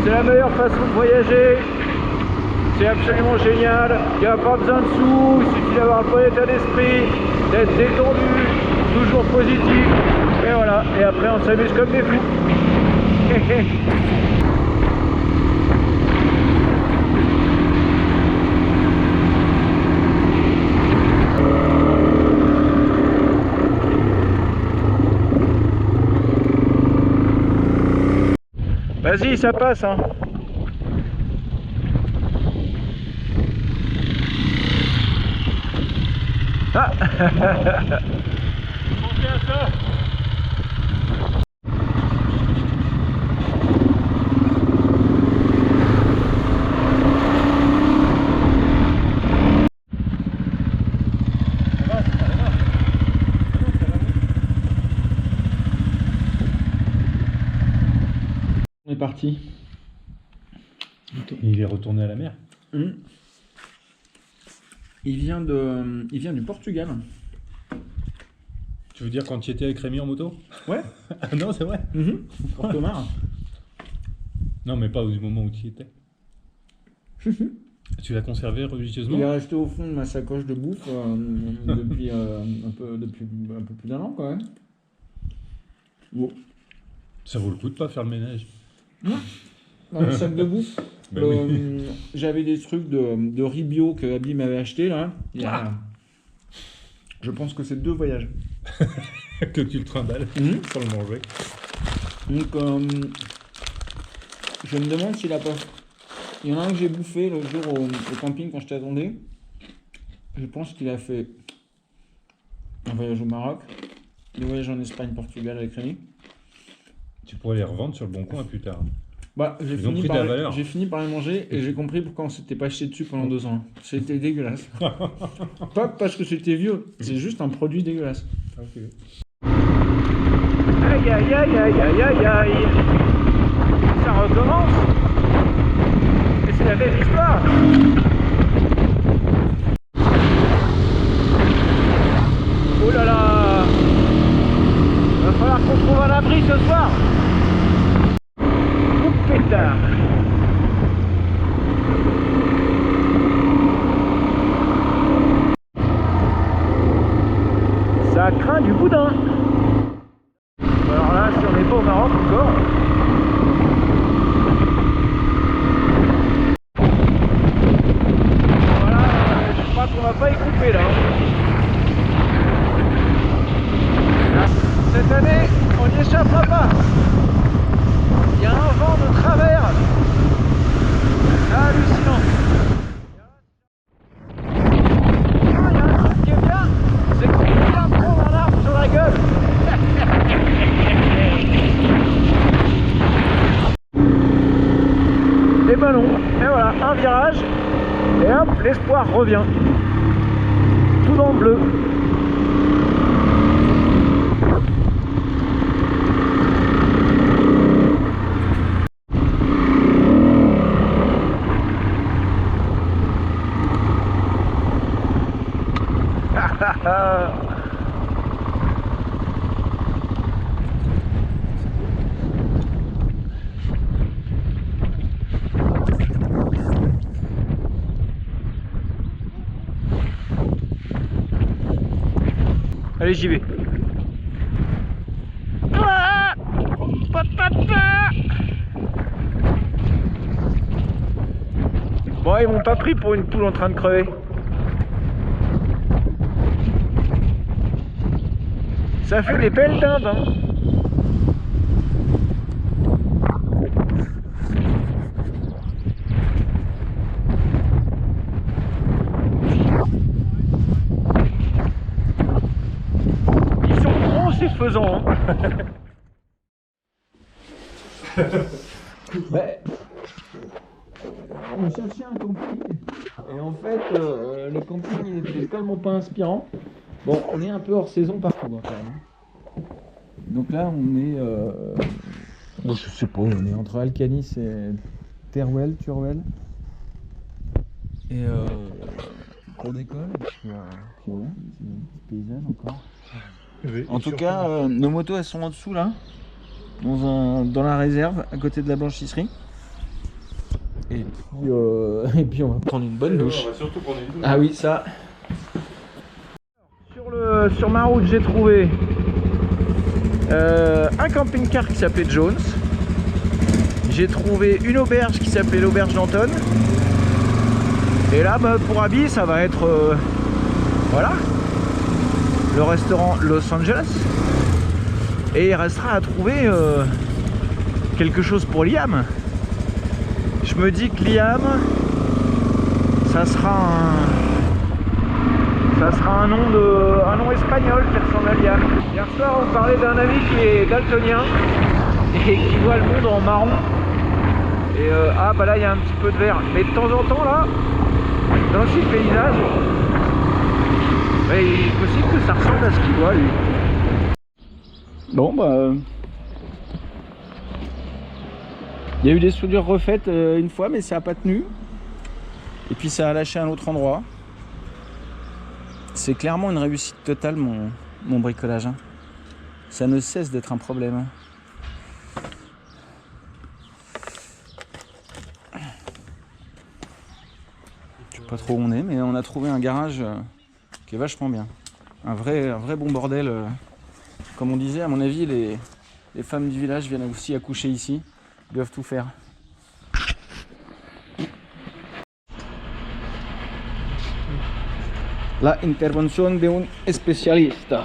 C'est la meilleure façon de voyager. C'est absolument génial. Il n'y a pas besoin de sous, il suffit d'avoir un bon état d'esprit, d'être détendu, toujours positif. Et voilà, et après on s'amuse comme des fous. Vas-y, ça passe, hein. Ah. Pensez à ça. On est parti. Il est retourné à la mer. Il vient du Portugal. Tu veux dire quand tu étais avec Rémi en moto? Ouais. Ah non, c'est vrai. Porto Mar. Non, mais pas au moment où tu y étais. Tu l'as conservé religieusement? Il est resté au fond de ma sacoche de bouffe depuis un peu plus d'un an quand même. Bon. Ça vaut le coup de pas faire le ménage. Dans le sac de bouffe. Bah oui. J'avais des trucs de riz bio que Abby m'avait acheté là. Je pense que c'est 2 voyages. Que tu le trimbales sans le manger. Donc je me demande s'il a pas. Il y en a un que j'ai bouffé l'autre jour au camping quand je t'attendais. Je pense qu'il a fait un voyage au Maroc, des voyages en Espagne, Portugal avec Rémi. Tu pourrais les revendre sur le bon coin plus tard. Bah, j'ai fini par les manger et j'ai compris pourquoi on s'était pas jeté dessus pendant 2 ans. C'était dégueulasse. Pas parce que c'était vieux, c'est juste un produit dégueulasse. Okay. Aïe aïe aïe aïe aïe aïe aïe. Ça recommence. Et c'est la belle histoire. Oh là là. Va falloir qu'on trouve un abri ce soir. Pétard. Ça craint du boudin. Alors là, si on n'est pas au Maroc encore. Voilà, je crois qu'on va pas y couper là. Cette année, on n'y échappera pas. Il y a un vent de travers. Hallucinant. Il y a un truc qui est bien, c'est qu'on peut bien prendre un arbre sur la gueule. Et ben non. Et voilà, un virage. Et hop, l'espoir revient. Tout dans le bleu. Allez, j'y vais. Bon, ils m'ont pas pris pour une poule en train de crever. Ça fait des belles dindes, hein. Ils sont gros ces faisans, hein. On cherchait un camping et en fait le camping il était tellement pas inspirant. Bon, on est un peu hors saison partout hein, quand même. Donc là on est je sais pas, on est entre Alcanis et Teruel. Et cours d'école, puis voilà, c'est un petit paysage encore. Oui, en tout cas, nos motos elles sont en dessous là, dans la réserve, à côté de la blanchisserie. Et puis on va prendre une bonne douche. On va surtout prendre une douche. Ah oui, ça. sur ma route, j'ai trouvé un camping-car qui s'appelait Jones. J'ai trouvé une auberge qui s'appelait l'auberge d'Anton. Et là, bah, pour Abby, ça va être voilà, le restaurant Los Angeles. Et il restera à trouver quelque chose pour Liam. Je me dis que Liam, ça sera un nom espagnol qui ressemble à Liam. Hier soir, on parlait d'un ami qui est daltonien et qui voit le monde en marron. Et ah bah là il y a un petit peu de vert. Mais de temps en temps là, dans ces paysages, ouais, il est possible que ça ressemble à ce qu'il voit lui. Bon bah... il y a eu des soudures refaites une fois mais ça n'a pas tenu. Et puis ça a lâché à un autre endroit. C'est clairement une réussite totale mon bricolage. Hein. Ça ne cesse d'être un problème. Je sais pas trop où on est, mais on a trouvé un garage qui est vachement bien. Un vrai bon bordel. Comme on disait, à mon avis, les femmes du village viennent aussi accoucher ici. Ils doivent tout faire. La intervención de un especialista.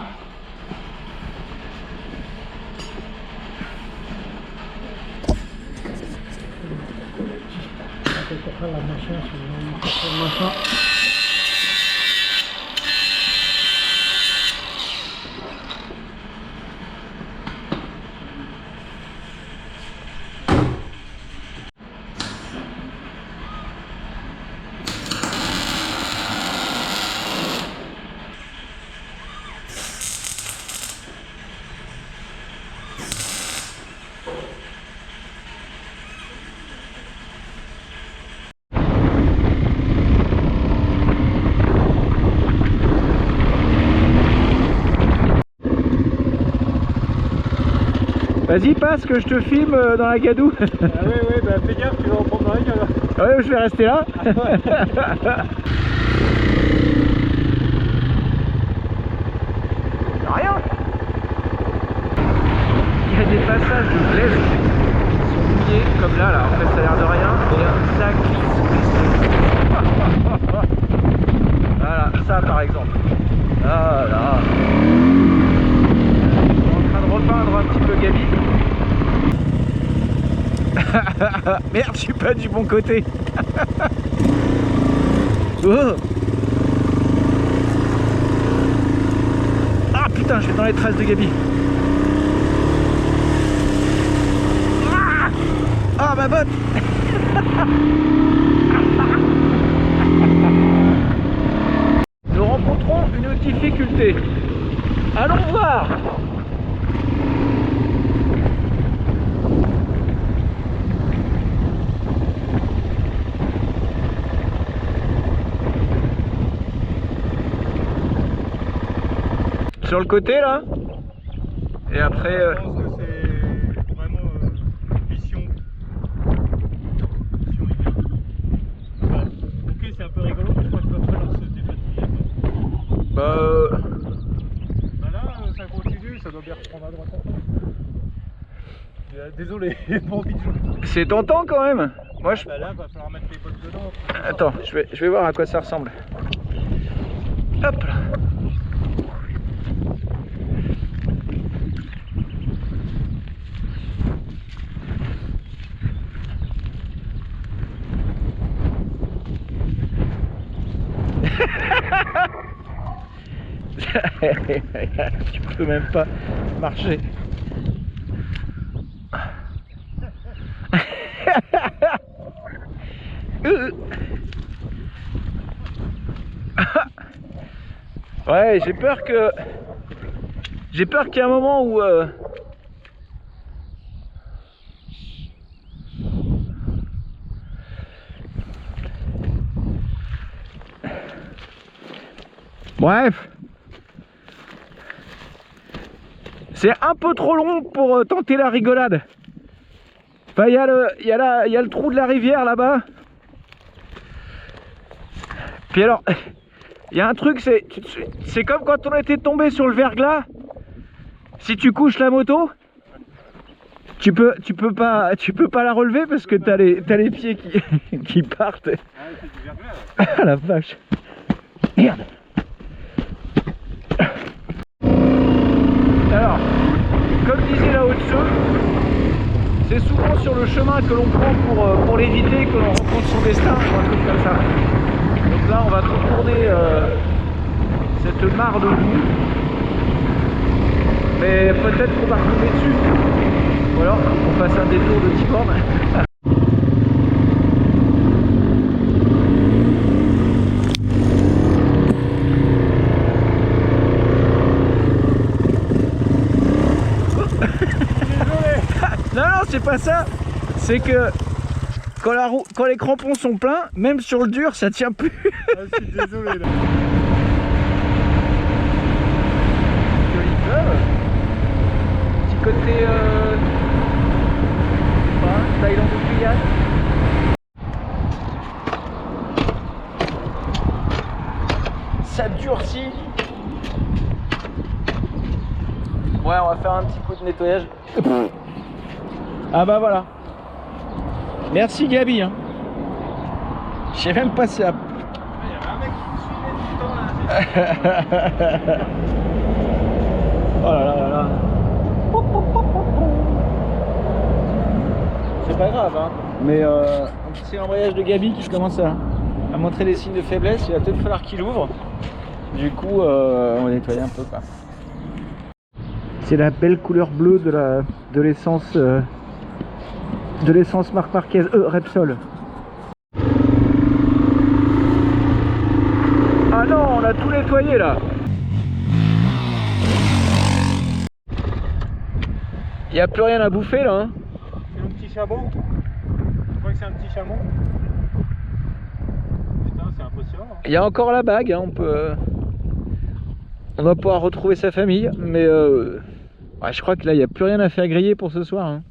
Vas-y, passe que je te filme dans la gadoue. Ah oui, bah fais gaffe, tu vas en prendre une alors. Ah ouais, je vais rester là. Rien. Il y a des passages de glaise qui sont mouillés comme là, en fait ça a l'air de rien. Et ça glisse. Voilà, ça par exemple. Ah là. Repeindre un petit peu Gabi. Merde, je suis pas du bon côté. Oh. Ah putain, je vais dans les traces de Gabi. Ah ma botte. Nous rencontrons une difficulté. Allons voir. Sur le côté là. Et après... Je pense que c'est vraiment mission. Bah, ok, c'est un peu rigolo, mais je crois qu'il va falloir se dépatouiller. Bah là, ça continue, ça doit bien reprendre à droite. Désolé, bon bijou. c'est tentant quand même. Moi je... Bah là, va falloir mettre les bottes dedans. Attends, je vais voir à quoi ça ressemble. Hop là. Tu peux même pas marcher. Ouais, j'ai peur qu'il y ait un moment où bref, c'est un peu trop long pour tenter la rigolade. Enfin, il y a le trou de la rivière là-bas. Puis alors, Il y a un truc, c'est comme quand on était tombé sur le verglas. Si tu couches la moto, tu peux pas la relever parce que t'as les pieds qui partent. Ah la vache. Merde. Alors, comme disait Lao Tzu, c'est souvent sur le chemin que l'on prend pour l'éviter que l'on rencontre son destin ou un truc comme ça. Donc là on va contourner cette mare de boue. Mais peut-être qu'on va retomber dessus. Ou alors qu'on fasse un détour de 10 bornes. Non, c'est pas ça. C'est que quand les crampons sont pleins, même sur le dur, ça tient plus. Ah, je suis désolé là. Joli club. Petit côté Thaïlande ou Guyane. Ça durcit. Ouais, on va faire un petit coup de nettoyage. Ah bah voilà. Merci Gabi. Hein. Je sais même pas si ça. Il y avait un mec qui me suivait tout le temps là. Oh là là là là. C'est pas grave hein. Mais c'est l'embrayage de Gabi qui commence à montrer des signes de faiblesse. Il va peut-être falloir qu'il ouvre. Du coup on va nettoyer un peu quoi. C'est la belle couleur bleue de l'essence Marc Marquez Repsol. Ah non, on a tout nettoyé là. Il n'y a plus rien à bouffer là. Hein. C'est un petit chameau. Je crois que c'est un petit chameau. Putain, c'est impressionnant. Hein. Il y a encore la bague, hein. On va pouvoir retrouver sa famille, mais ouais, je crois que là il n'y a plus rien à faire griller pour ce soir. Hein.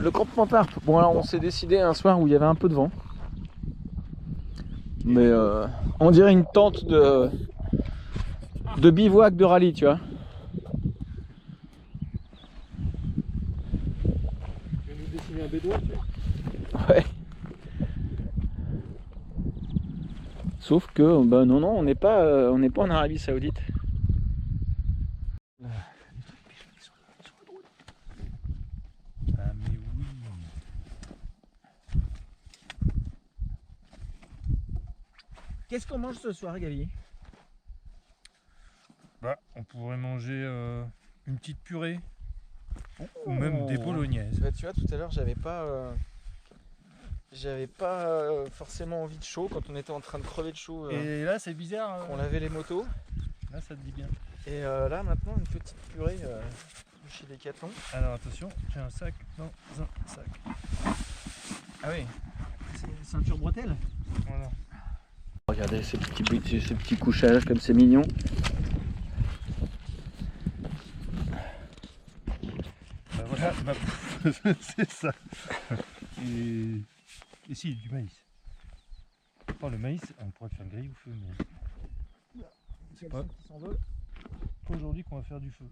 Le campement Tarp, bon alors on s'est décidé un soir où il y avait un peu de vent. Mais on dirait une tente de bivouac de rallye, tu vois. Tu veux nous dessiner un bédouin, tu vois? Ouais. Sauf que, bah non, on n'est pas en Arabie Saoudite. Ah mais oui. Qu'est-ce qu'on mange ce soir, Gabi? Bah, on pourrait manger une petite purée. Ou même des bolognaises. Bah, tu vois, tout à l'heure, j'avais pas forcément envie de chaud quand on était en train de crever de chaud. Et là, c'est bizarre. On lavait les motos. Là, ça te dit bien. Et là, maintenant, une petite purée de chez Decathlon. Alors attention, j'ai un sac dans un sac. Ah oui, c'est ceinture bretelle. Voilà. Regardez ces petits couchages comme c'est mignon. Bah voilà, ma bouffe, c'est ça. Et si, du maïs. Oh, le maïs, on pourrait le faire griller au feu, mais c'est pas aujourd'hui qu'on va faire du feu.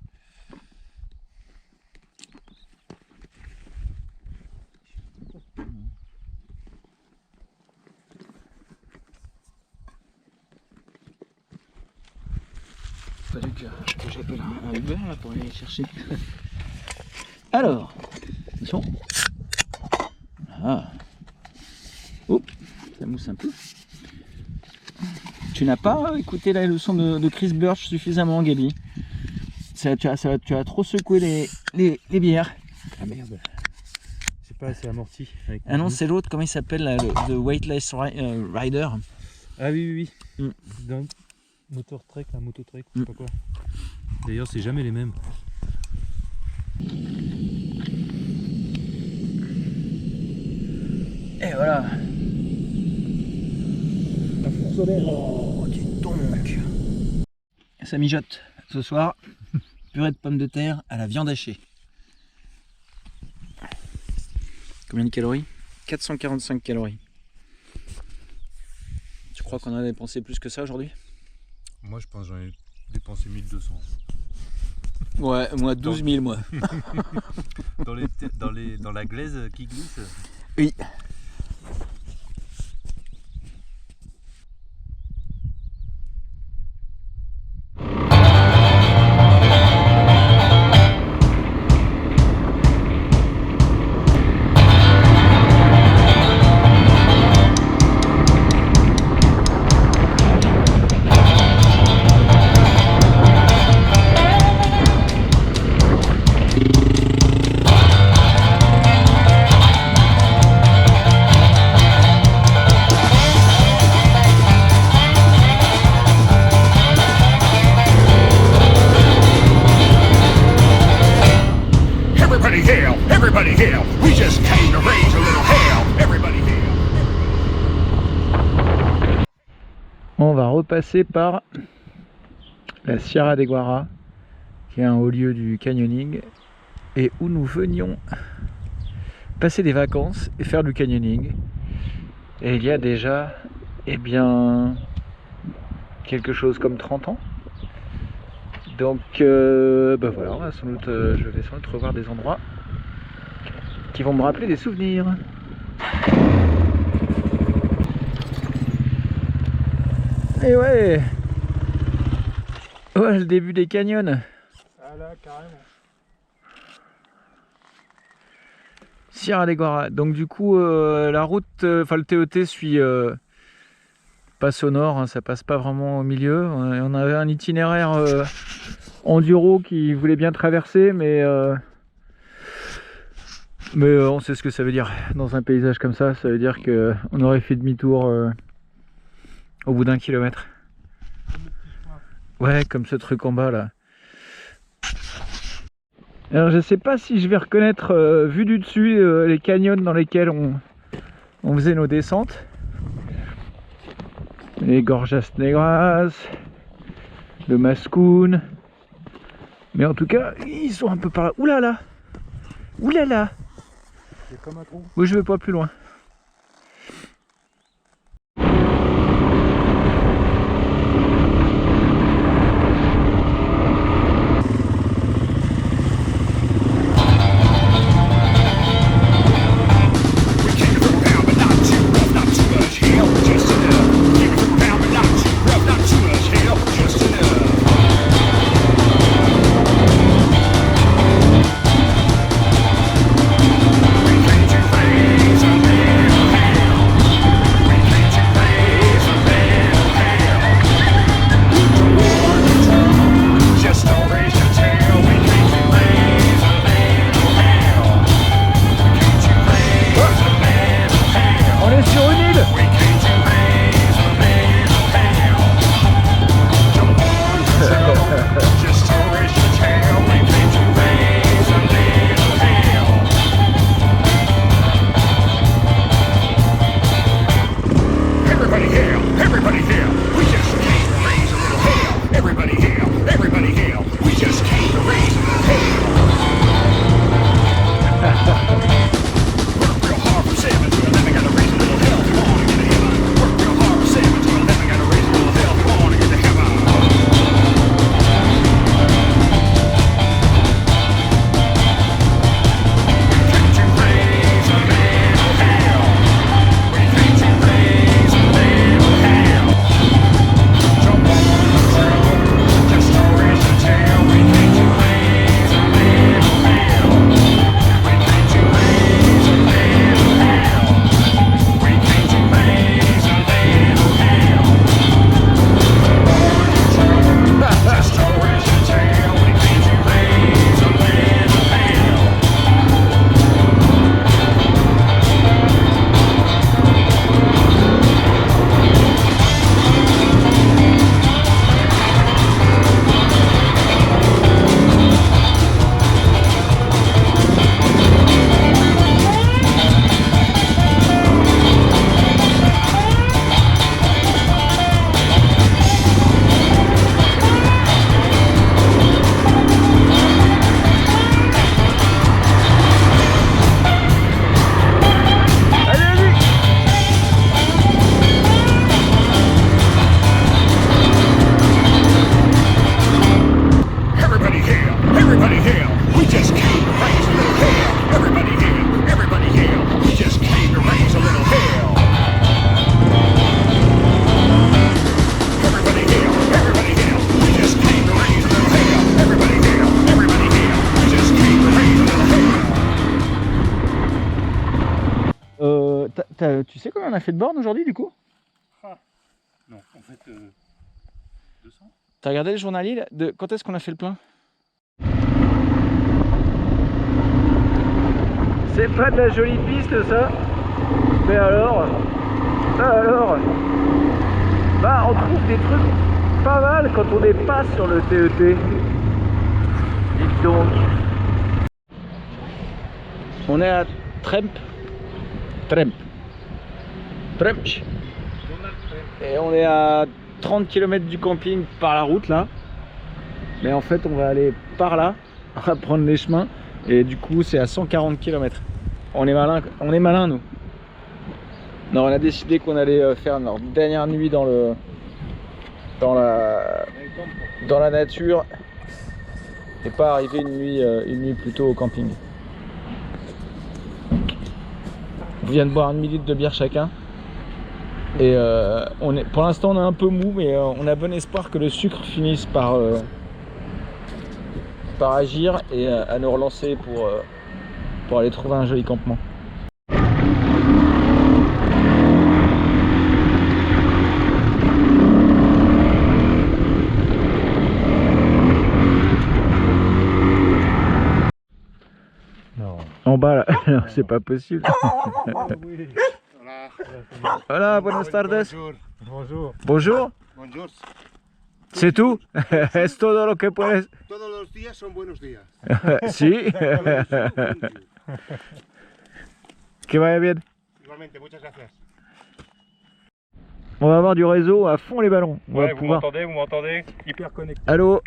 Fallu que j'appelle un Uber là pour aller les chercher. Alors, attention. Ah. Oups, ça mousse un peu. Tu n'as pas écouté la leçon de Chris Birch suffisamment, Gabi. Tu as trop secoué les bières. Ah merde. C'est pas assez amorti. Ah non, c'est l'autre, comment il s'appelle là, le Weightless Rider. Ah oui. Mm. D'un moteur trek, un mototrek, je sais pas quoi. D'ailleurs, c'est jamais les mêmes. Et voilà. Un four solaire. Oh, dis donc. Ça mijote ce soir. Purée de pommes de terre à la viande hachée. Combien de calories? 445 calories. Tu crois qu'on a dépensé plus que ça aujourd'hui? Moi je pense que j'en ai dépensé 1200. Ouais, moi 12 000 moi. dans la glaise qui glisse. Oui. Everybody hail! We just came to raise a little hell! Everybody hail! On va repasser par la Sierra de Guara, qui est un haut lieu du canyoning, et où nous venions passer des vacances et faire du canyoning. Et il y a déjà, eh bien, quelque chose comme 30 ans. Donc, bah voilà, on va sans doute, je vais sans doute revoir des endroits qui vont me rappeler des souvenirs. Et ouais, le début des canyons. Ah là, carrément. Sierra de Guara. Donc du coup, la route, enfin le TET suit passe au nord, hein, ça passe pas vraiment au milieu. On avait un itinéraire enduro qui voulait bien traverser, mais on sait ce que ça veut dire dans un paysage comme ça. Ça veut dire que on aurait fait demi-tour au bout d'1 kilomètre. Ouais, comme ce truc en bas là. Alors je sais pas si je vais reconnaître vu du dessus les canyons dans lesquels on faisait nos descentes. Les Gorjas Negras, le Mascoun. Mais en tout cas, ils sont un peu par là. Oulala! Oulala! C'est comme un trou. Oui, je vais pas plus loin. Someday tu sais combien on a fait de bornes aujourd'hui du coup? Non, en fait, 200. T'as regardé le journalier là, de quand est-ce qu'on a fait le plein? C'est pas de la jolie piste ça. Mais alors, bah on trouve des trucs pas mal quand on dépasse sur le TET. Dites donc. On est à Tremp. Et on est à 30 km du camping par la route là. Mais en fait on va aller par là, on va prendre les chemins. Et du coup c'est à 140 km. On est malin nous. Non, on a décidé qu'on allait faire notre dernière nuit dans la nature et pas arriver une nuit plus tôt au camping. On vient de boire 1 litre de bière chacun et pour l'instant on est un peu mou, mais on a bon espoir que le sucre finisse par agir et à nous relancer pour aller trouver un joli campement. En bas là, c'est pas possible. Hola, buenas tardes. Bonjour. Bonjour. Bonjour. C'est tout? Es todo lo que puedes. Todos los días son buenos días. Si. Que vaya bien. Igualmente, muchas gracias. On va avoir du réseau à fond les ballons. On va pouvoir... Vous m'entendez Hyper connecté. Allô.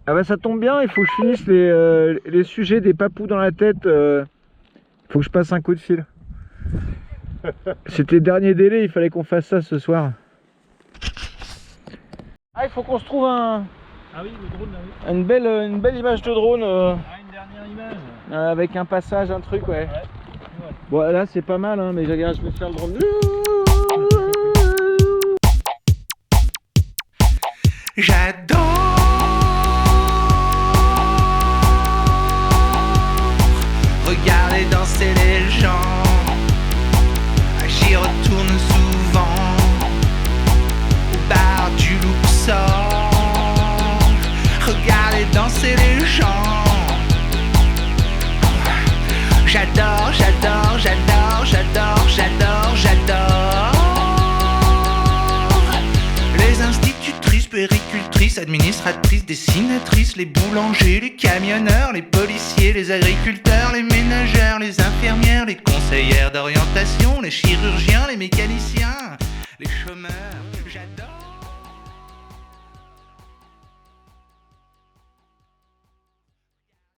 Ah bah ça tombe bien, il faut que je finisse les sujets des papous dans la tête. Faut que je passe un coup de fil. C'était le dernier délai, il fallait qu'on fasse ça ce soir. Ah, il faut qu'on se trouve un... Ah oui, le drone là, oui. Une belle image de drone. Une dernière image. Avec un passage, un truc, ouais. Bon là c'est pas mal, hein, mais regarde, je vais faire le drone. J'adore regarder danser les gens. J'y retourne souvent au bar du Luxor. Regarder danser les gens. J'adore, j'adore, j'adore, j'adore, j'adore, j'adore. Les institutrices, puéricultrices, administratrices, dessinatrices, les boulangers, les camionneurs, les policiers, les agriculteurs, les ménagères, les infirmières, les conseillères d'orientation, les chirurgiens, les mécaniciens, les chômeurs. J'adore.